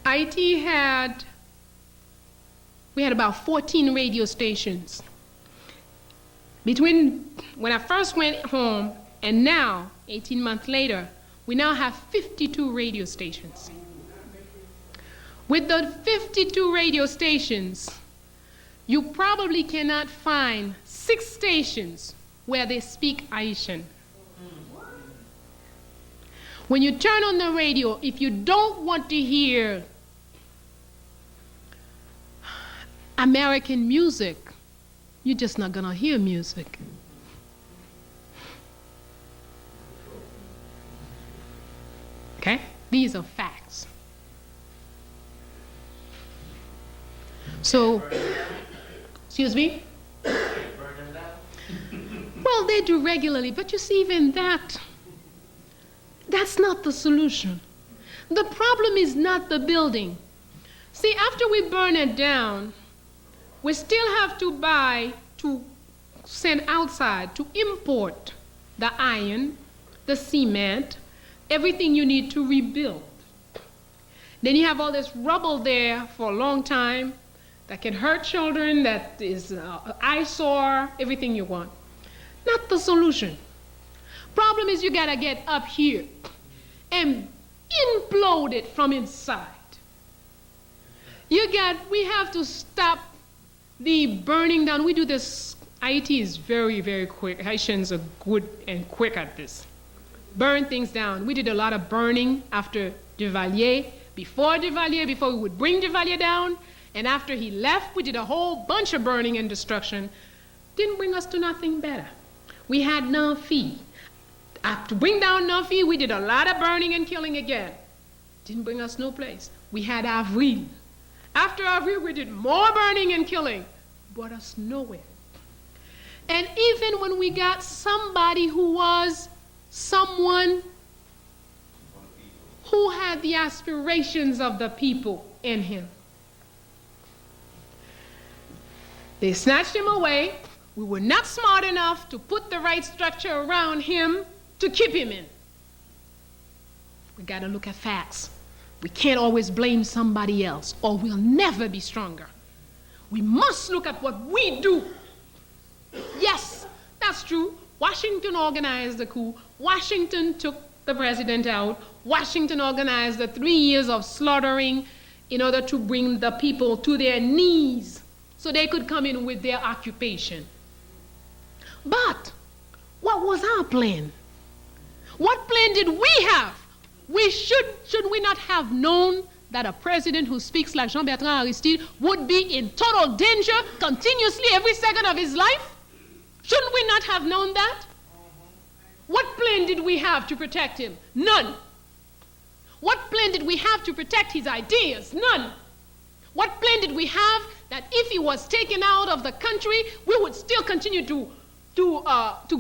we had about 14 radio stations. Between when I first went home and now, 18 months later, we now have 52 radio stations. With the 52 radio stations, you probably cannot find 6 stations where they speak Haitian. When you turn on the radio, if you don't want to hear American music, you're just not gonna hear music. Okay? These are facts. So, excuse me? Well, they do regularly, but you see, even that's not the solution. The problem is not the building. See, after we burn it down, we still have to buy, to send outside, to import the iron, the cement, everything you need to rebuild. Then you have all this rubble there for a long time that can hurt children, that is eyesore, everything you want. Not the solution. Problem is you gotta get up here and implode it from inside. We have to stop the burning down. We do this, Haiti is very, very quick. Haitians are good and quick at this. Burn things down. We did a lot of burning after Duvalier, before we would bring Duvalier down, and after he left, we did a whole bunch of burning and destruction. Didn't bring us to nothing better. We had Nanfi. After bring down Nanfi, we did a lot of burning and killing again. Didn't bring us no place. We had Avril. After Avril, we did more burning and killing. Brought us nowhere. And even when we got somebody who was someone who had the aspirations of the people in him, they snatched him away. We were not smart enough to put the right structure around him to keep him in. We got to look at facts. We can't always blame somebody else, or we'll never be stronger. We must look at what we do. Yes, that's true. Washington organized the coup. Washington took the president out. Washington organized the 3 years of slaughtering in order to bring the people to their knees so they could come in with their occupation. But what was our plan? What plan did we have? Should we not have known that a president who speaks like Jean-Bertrand Aristide would be in total danger continuously every second of his life? Shouldn't we not have known that? What plan did we have to protect him? None. What plan did we have to protect his ideas? None. What plan did we have that if he was taken out of the country, we would still continue to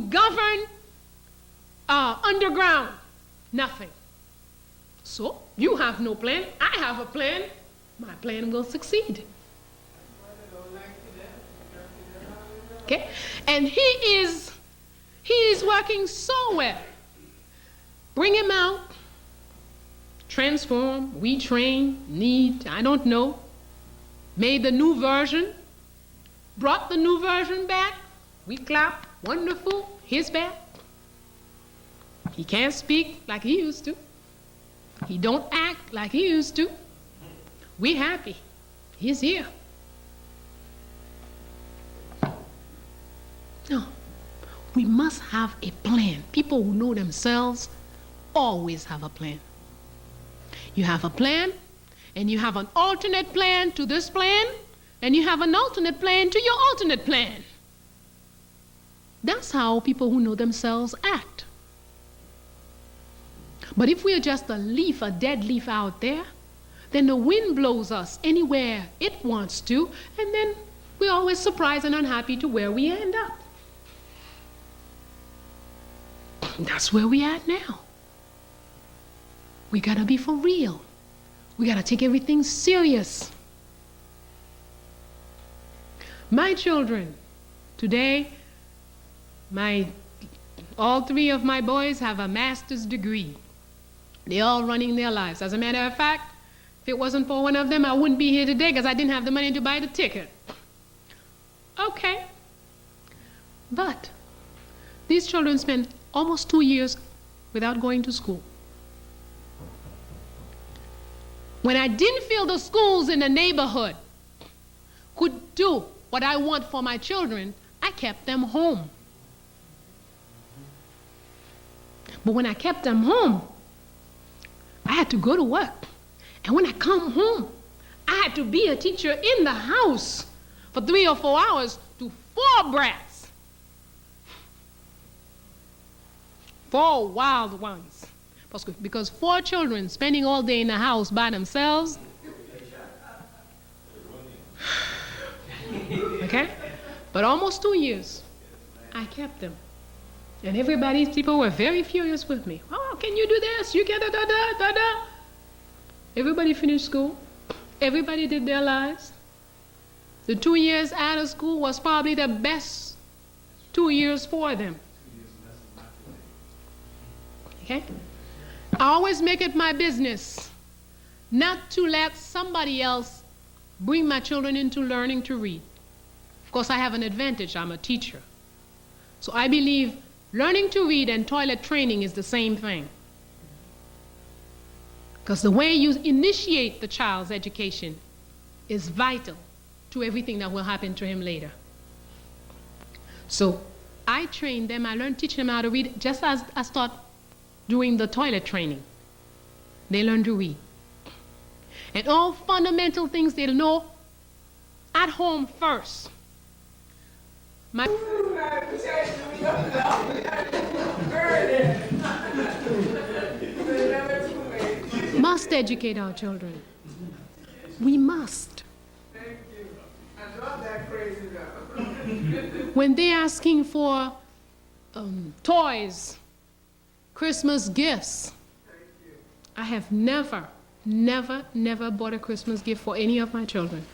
govern underground? Nothing. So, you have no plan, I have a plan, my plan will succeed. Okay? And he is working so well. Bring him out, transform, retrain, I don't know, made the new version, brought the new version back, we clap, wonderful, he's back. He can't speak like he used to. He don't act like he used to. We're happy. He's here. No. We must have a plan. People who know themselves always have a plan. You have a plan, and you have an alternate plan to this plan, and you have an alternate plan to your alternate plan. That's how people who know themselves act. But if we're just a leaf, a dead leaf out there, then the wind blows us anywhere it wants to, and then we're always surprised and unhappy to where we end up. That's where we at now. We gotta be for real. We gotta take everything serious. My children, today, all three of my boys have a master's degree. They're all running their lives. As a matter of fact, if it wasn't for one of them, I wouldn't be here today because I didn't have the money to buy the ticket. Okay. But these children spent almost 2 years without going to school. When I didn't feel the schools in the neighborhood could do what I want for my children, I kept them home. But when I kept them home, I had to go to work. And when I come home, I had to be a teacher in the house for 3 or 4 hours to 4 brats. 4 wild ones. Because 4 children spending all day in the house by themselves. Okay? But almost 2 years, I kept them. And people were very furious with me. Oh, can you do this? You can da-da-da-da-da. Everybody finished school. Everybody did their lives. The 2 years out of school was probably the best 2 years for them. Okay? I always make it my business not to let somebody else bring my children into learning to read. Of course, I have an advantage. I'm a teacher. So I believe learning to read and toilet training is the same thing. Because the way you initiate the child's education is vital to everything that will happen to him later. So I train them, I teach them how to read just as I start doing the toilet training. They learn to read. And all fundamental things they'll know at home first. Must educate our children. We must. Thank you. I love that crazy though. When they're asking for toys, Christmas gifts, I have never bought a Christmas gift for any of my children.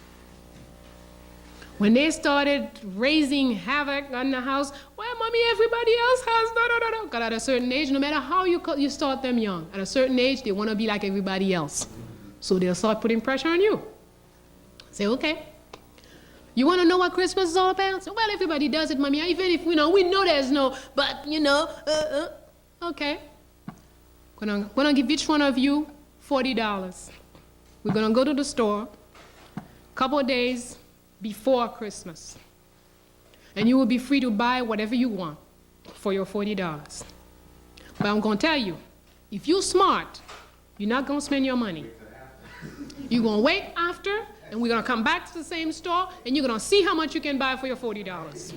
When they started raising havoc on the house, well, mommy, everybody else has da-da-da-da. Because at a certain age, no matter how you start them young, at a certain age, they want to be like everybody else. So they'll start putting pressure on you. Say, okay. You want to know what Christmas is all about? Say, well, everybody does it, mommy. Even if, we know there's no, but, okay. I'm going to give each one of you $40. We're going to go to the store a couple of days before Christmas. And you will be free to buy whatever you want for your $40. But I'm going to tell you, if you're smart, you're not going to spend your money. You're going to wait after, and we're going to come back to the same store, and you're going to see how much you can buy for your $40.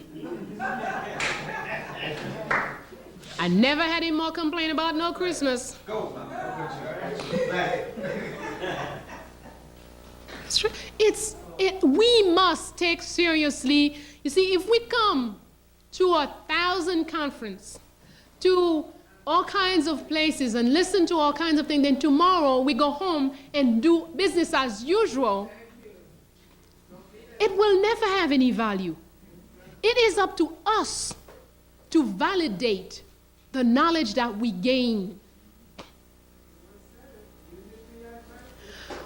I never had any more complain about no Christmas. It's true. We must take seriously. You see, if we come to 1,000 conference, to all kinds of places and listen to all kinds of things, then tomorrow we go home and do business as usual, it will never have any value. It is up to us to validate the knowledge that we gain.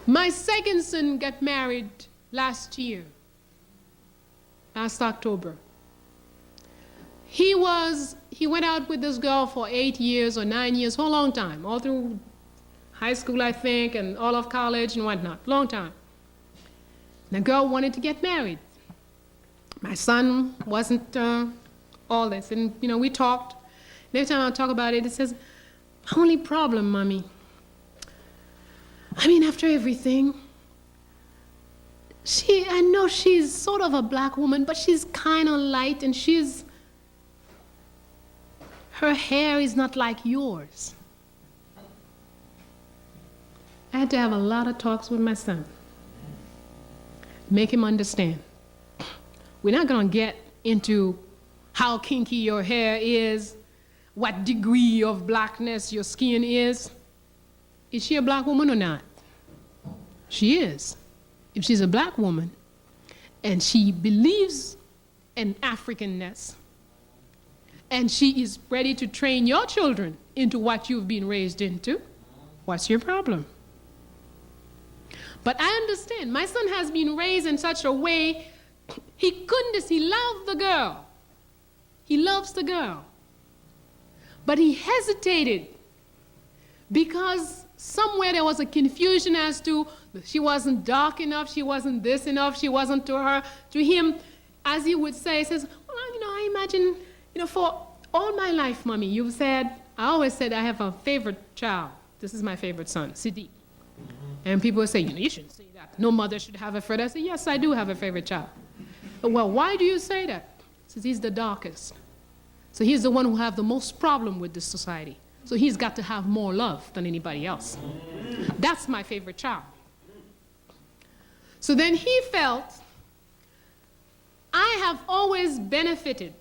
My second son got married last October. He went out with this girl for 8 years or 9 years, for a long time, all through high school, I think, and all of college and whatnot, long time. The girl wanted to get married. My son wasn't all this, and we talked. And every time I talk about it, it says, only problem, mommy. After everything, I know she's sort of a black woman, but she's kind of light, and she's Her hair is not like yours. I had to have a lot of talks with my son. Make him understand. We're not going to get into how kinky your hair is, what degree of blackness your skin is. Is she a black woman or not? She is. If she's a black woman and she believes in Africanness and she is ready to train your children into what you've been raised into, what's your problem? But I understand. My son has been raised in such a way, he loved the girl. He loves the girl. But he hesitated because somewhere there was a confusion as to she wasn't dark enough, she wasn't this enough, she wasn't to him, as he would say, he says, well, I imagine, for all my life, Mommy, you've said, I always said I have a favorite child. This is my favorite son, Sidi. And people would say, you shouldn't say that. No mother should have a favorite. I say, yes, I do have a favorite child. Well, why do you say that? He says, he's the darkest. So he's the one who have the most problem with this society. So he's got to have more love than anybody else. That's my favorite child. So then he felt, I have always benefited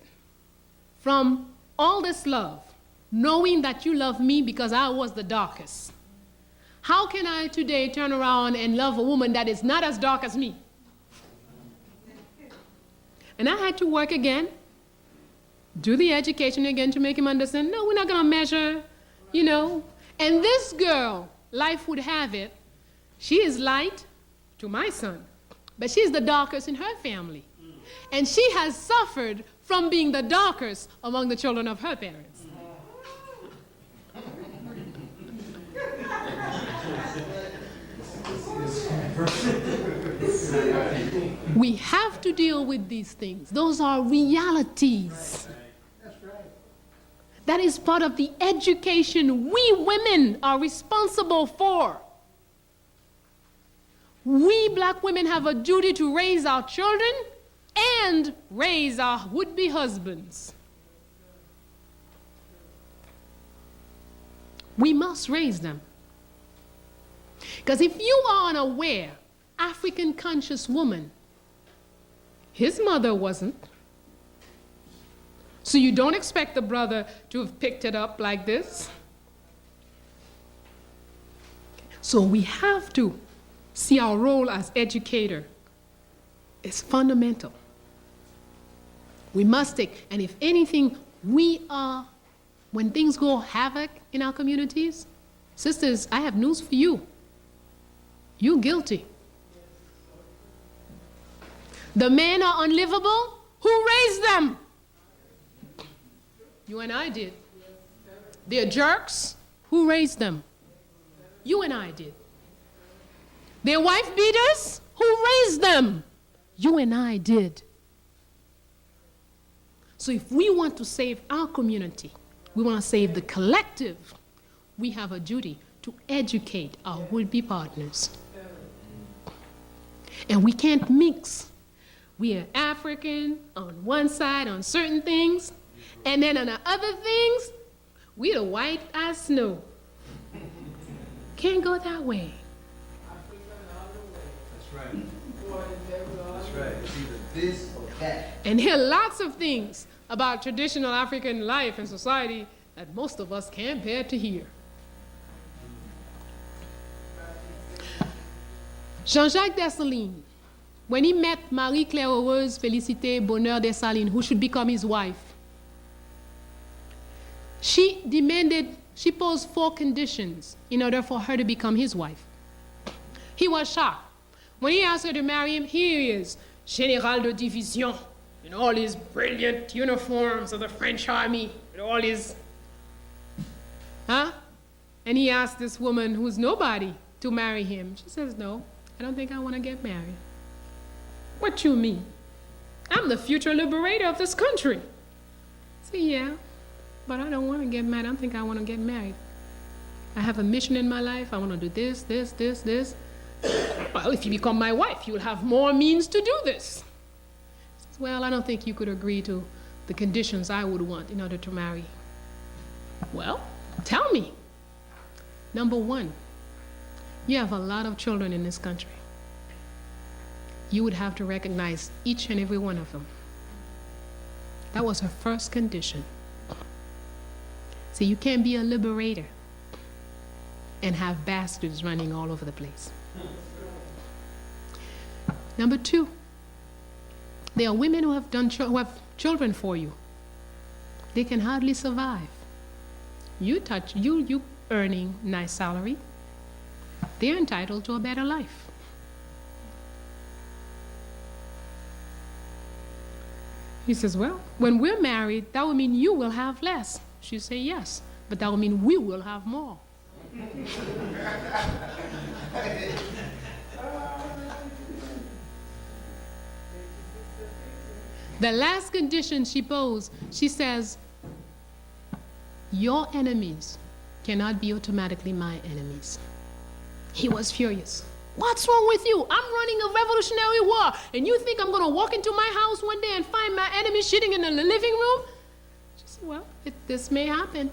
from all this love, knowing that you love me because I was the darkest. How can I today turn around and love a woman that is not as dark as me? And I had to work again, do the education again to make him understand, no, we're not going to measure, And this girl, life would have it, she is light to my son, but she's the darkest in her family. And she has suffered from being the darkest among the children of her parents. We have to deal with these things. Those are realities. That is part of the education we women are responsible for. We black women have a duty to raise our children and raise our would-be husbands. We must raise them. Because if you are unaware, African conscious woman, his mother wasn't. So you don't expect the brother to have picked it up like this. So we have to see our role as educator. It's fundamental. We must take, and if anything, when things go havoc in our communities, sisters, I have news for you. You're guilty. The men are unlivable. Who raised them? You and I did. They're jerks. Who raised them? You and I did. They're wife beaters. Who raised them? You and I did. So if we want to save our community, we want to save the collective, we have a duty to educate our would-be partners. And we can't mix. We are African on one side on certain things, and then on the other things, we're the white as snow. Can't go that way. That's right. That's right. It's either this or that. And there are lots of things about traditional African life and society that most of us can't bear to hear. Jean-Jacques Dessalines, when he met Marie-Claire Heureuse Félicité Bonheur Dessalines, who should become his wife, she posed 4 conditions in order for her to become his wife. He was shocked. When he asked her to marry him, here he is, Général de Division, in all his brilliant uniforms of the French army, with all his, And he asked this woman who's nobody to marry him. She says, no, I don't think I want to get married. What you mean? I'm the future liberator of this country. I say, yeah, but I don't want to get married. I don't think I want to get married. I have a mission in my life. I want to do this, this, this, this. Well, if you become my wife, you'll have more means to do this. He says, well, I don't think you could agree to the conditions I would want in order to marry. Well, tell me. Number one, you have a lot of children in this country. You would have to recognize each and every one of them. That was her first condition. So you can't be a liberator and have bastards running all over the place. Number two, there are women who have children for you. They can hardly survive. You earning nice salary. They're entitled to a better life. He says, well, when we're married, that would mean you will have less. She say, yes, but that would mean we will have more. The last condition she posed, she says, your enemies cannot be automatically my enemies. He was furious. What's wrong with you? I'm running a revolutionary war, and you think I'm going to walk into my house one day and find my enemy sitting in the living room? She said, well, this may happen,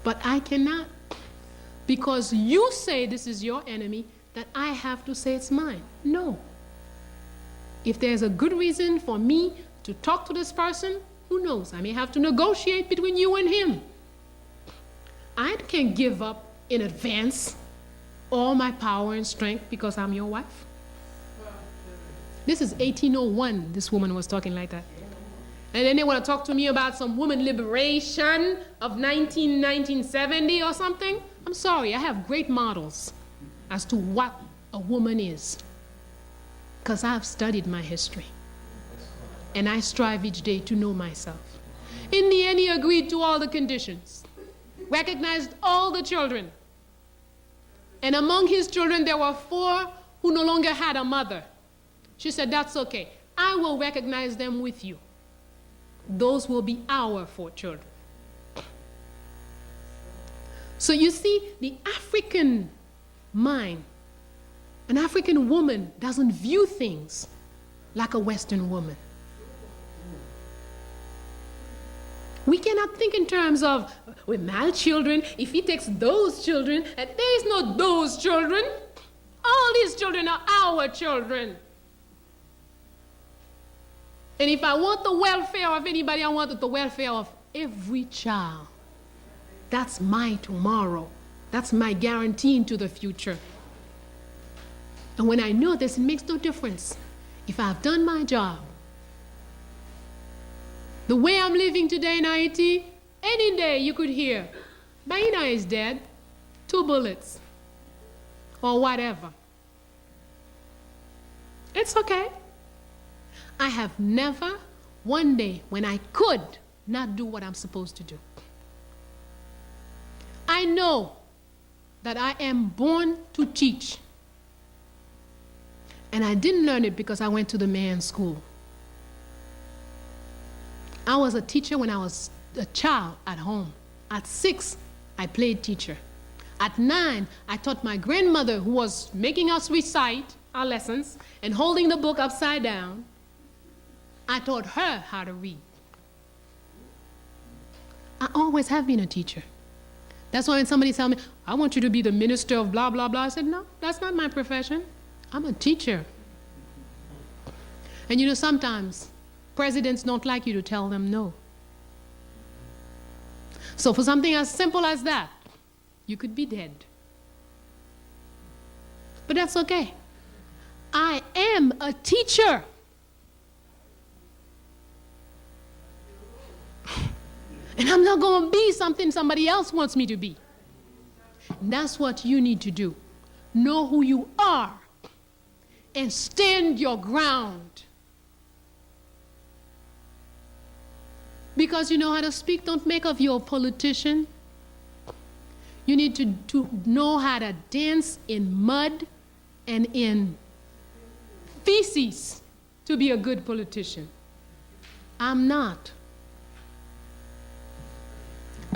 but I cannot. Because you say this is your enemy, that I have to say it's mine. No. If there's a good reason for me to talk to this person, who knows? I may have to negotiate between you and him. I can't give up in advance all my power and strength because I'm your wife. This is 1801, this woman was talking like that. And then they want to talk to me about some woman liberation of 1970 or something. I'm sorry, I have great models as to what a woman is, because I've studied my history. And I strive each day to know myself. In the end, he agreed to all the conditions, recognized all the children. And among his children, there were 4 who no longer had a mother. She said, that's okay. I will recognize them with you. Those will be our 4 children. So you see, the African mind, an African woman doesn't view things like a Western woman. We cannot think in terms of, with my children, if he takes those children, and there is no those children. All these children are our children. And if I want the welfare of anybody, I want the welfare of every child. That's my tomorrow. That's my guarantee into the future. And when I know this, it makes no difference. If I've done my job, the way I'm living today in Haiti, any day you could hear, Bayyinah is dead, 2 bullets, or whatever. It's okay. I have never, one day, when I could, not do what I'm supposed to do. I know that I am born to teach. And I didn't learn it because I went to the man's school. I was a teacher when I was a child at home. At 6, I played teacher. At 9, I taught my grandmother, who was making us recite our lessons and holding the book upside down. I taught her how to read. I always have been a teacher. That's why when somebody tells me, I want you to be the minister of blah, blah, blah, I said, no, that's not my profession. I'm a teacher. And you know, sometimes presidents don't like you to tell them no. So for something as simple as that, you could be dead. But that's okay. I am a teacher. And I'm not going to be something somebody else wants me to be. And that's what you need to do. Know who you are and stand your ground. Because you know how to speak, don't make of you a politician. You need to know how to dance in mud and in feces to be a good politician. I'm not.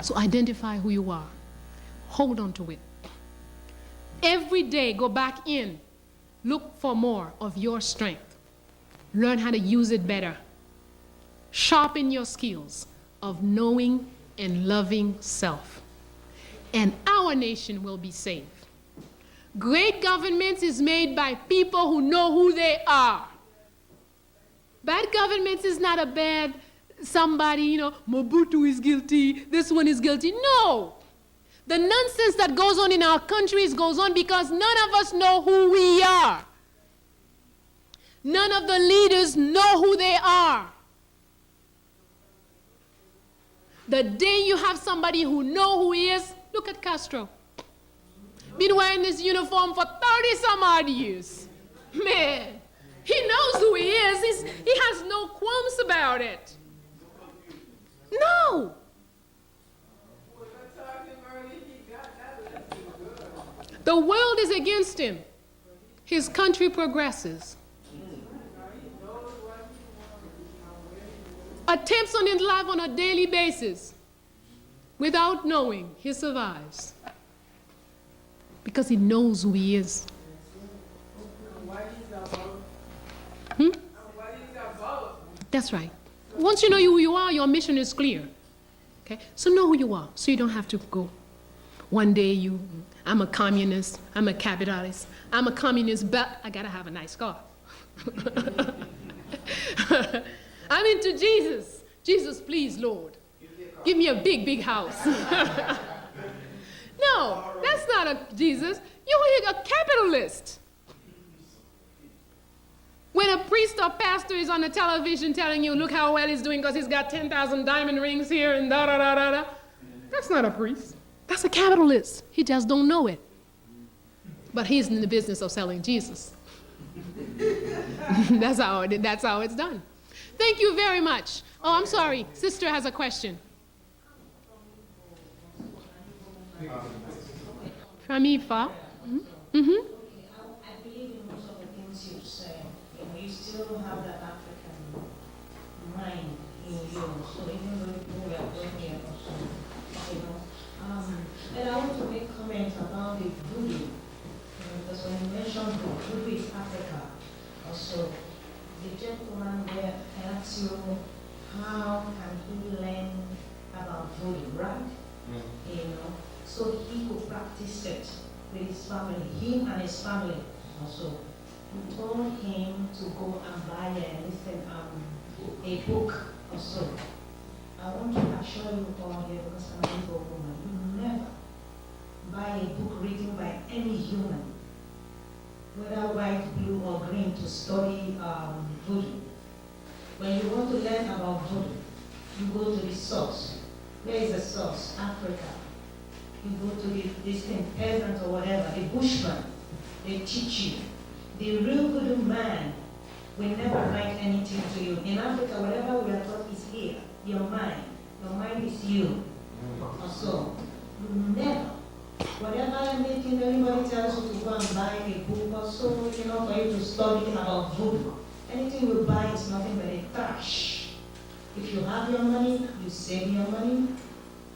So identify who you are. Hold on to it. Every day, go back in. Look for more of your strength. Learn how to use it better. Sharpen your skills of knowing and loving self. And our nation will be saved. Great government is made by people who know who they are. Bad government is not a bad somebody, you know, Mobutu is guilty, this one is guilty. No. The nonsense that goes on in our countries goes on because none of us know who we are. None of the leaders know who they are. The day you have somebody who knows who he is, look at Castro. Been wearing this uniform for 30 some odd years. Man, he knows who he is. He has no qualms about it. No. The world is against him. His country progresses. Attempts on his life on a daily basis. Without knowing, he survives. Because he knows who he is. That's right. Once you know who you are, your mission is clear. Okay? So know who you are, so you don't have to go. One day I'm a communist, I'm a capitalist, I'm a communist, but I gotta have a nice car. I'm into Jesus. Jesus, please, Lord, give me a big, big house. No, that's not a Jesus. You're a capitalist. When a priest or pastor is on the television telling you, look how well he's doing because he's got 10,000 diamond rings here and da-da-da-da-da, that's not a priest. That's a capitalist. He just don't know it. But he's in the business of selling Jesus. That's how it's done. Thank you very much. Oh, I'm sorry. Sister has a question. From Ifa. Mm-hmm. I believe in most of the things you say. You still have that African mind in you. So even though we are going here also, and I want to make comment about the voodoo. Because when you mentioned voodoo is Africa, also the gentleman there asks you how can he learn about voodoo, right? So he could practice it with his family, him and his family also. We told him to go and buy a book also. I want to assure you all here, because I'm a Igbo woman, you never buy a book written by any human, whether white, blue, or green, to study voodoo. When you want to learn about voodoo, you go to the source. Where is the source? Africa. You go to this thing, peasant or whatever, the bushman, they teach you. The real voodoo man will never write anything to you. In Africa, whatever we are taught is here, your mind. Your mind is you. So, you never, whatever anything anybody tells you to go and buy a book or so, for you to study about voodoo, anything you buy is nothing but a trash. If you have your money, you save your money.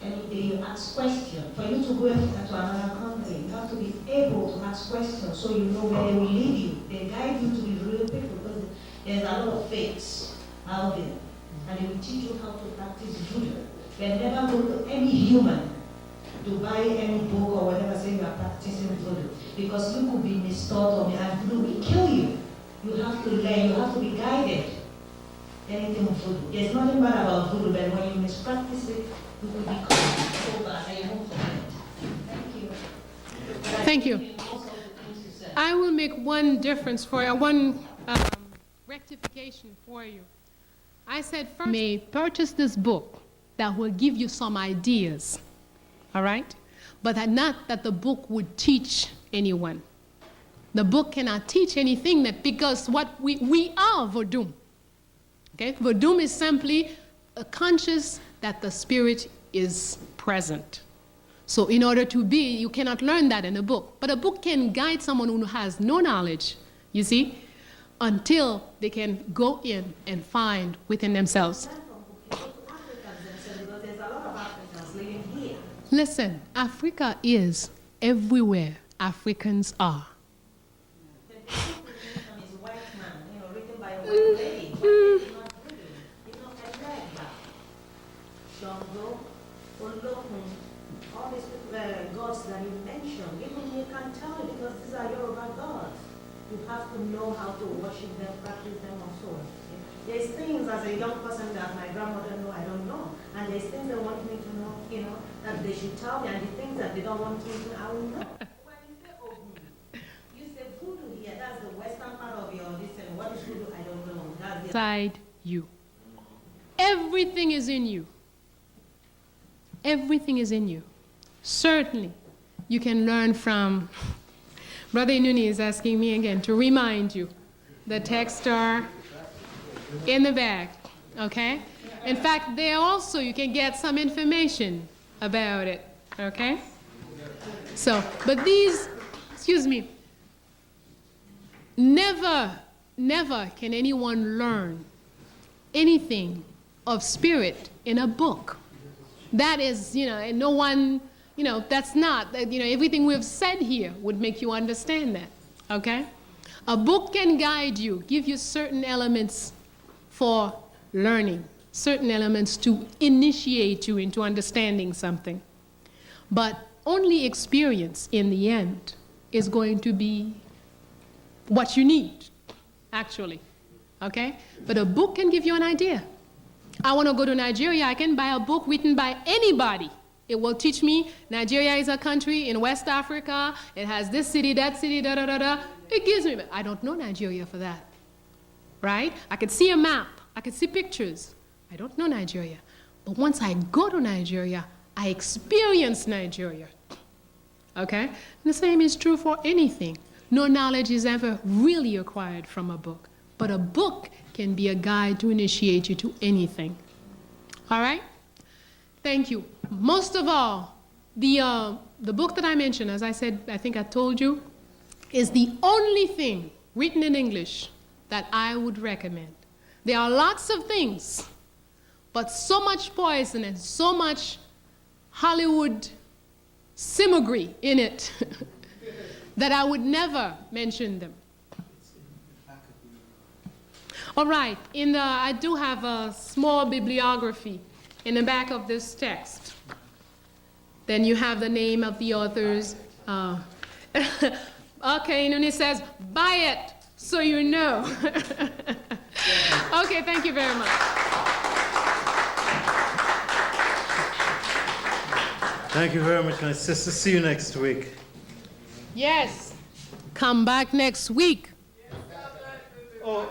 Any day you ask questions. For you to go to another country, you have to be able to ask questions so you know where they will lead you. They guide you to the real people, because there's a lot of fakes out there. And they will teach you how to practice voodoo. They never go to any human to buy any book or whatever saying you are practicing voodoo. Because you could be mistaught and voodoo will kill you. You have to learn, you have to be guided. Anything voodoo. There's nothing bad about voodoo, but when you mispractice it, you will become so bad and you won't forget. Thank you. Thank you. I will make one difference for you, one rectification for you. I said first, you may purchase this book that will give you some ideas, all right? But not that the book would teach anyone. The book cannot teach anything, because what we are Vodum. Okay? Vodum is simply a conscious that the spirit is present. So in order to be, you cannot learn that in a book. But a book can guide someone who has no knowledge, you see, until they can go in and find within themselves. Listen, Africa is everywhere Africans are. gods that you mentioned. Even you can't tell it because these are Yoruba gods. You have to know how to worship them, practice them also. There's things as a young person that my grandmother know I don't know. And there's things they want me to know, that they should tell me, and the things that they don't want me to know, I will know. When you say Ogun, you say voodoo here, that's the western part of your listen. What is voodoo? I don't know. That's the Inside you. Everything is in you. Everything is in you. Certainly, you can learn from. Brother Inuni is asking me again to remind you the texts are in the bag, okay? In fact, there also you can get some information about it, okay? So, but these, excuse me, never can anyone learn anything of spirit in a book. That is, and no one, that's not, everything we've said here would make you understand that, okay? A book can guide you, give you certain elements for learning, certain elements to initiate you into understanding something. But only experience in the end is going to be what you need, actually, okay? But a book can give you an idea. I want to go to Nigeria, I can buy a book written by anybody. It will teach me Nigeria is a country in West Africa, it has this city, that city, da-da-da-da-da. It gives me, I don't know Nigeria for that, right? I could see a map, I could see pictures. I don't know Nigeria. But once I go to Nigeria, I experience Nigeria, okay? And the same is true for anything. No knowledge is ever really acquired from a book, but a book can be a guide to initiate you to anything. All right? Thank you. Most of all, the book that I mentioned, as I said, I think I told you, is the only thing written in English that I would recommend. There are lots of things, but so much poison and so much Hollywood simagry in it that I would never mention them. All right, I do have a small bibliography in the back of this text. Then you have the name of the authors. Okay, and it says, buy it so you know. Okay, thank you very much. Thank you very much, my sister. See you next week. Yes. Come back next week. Oh,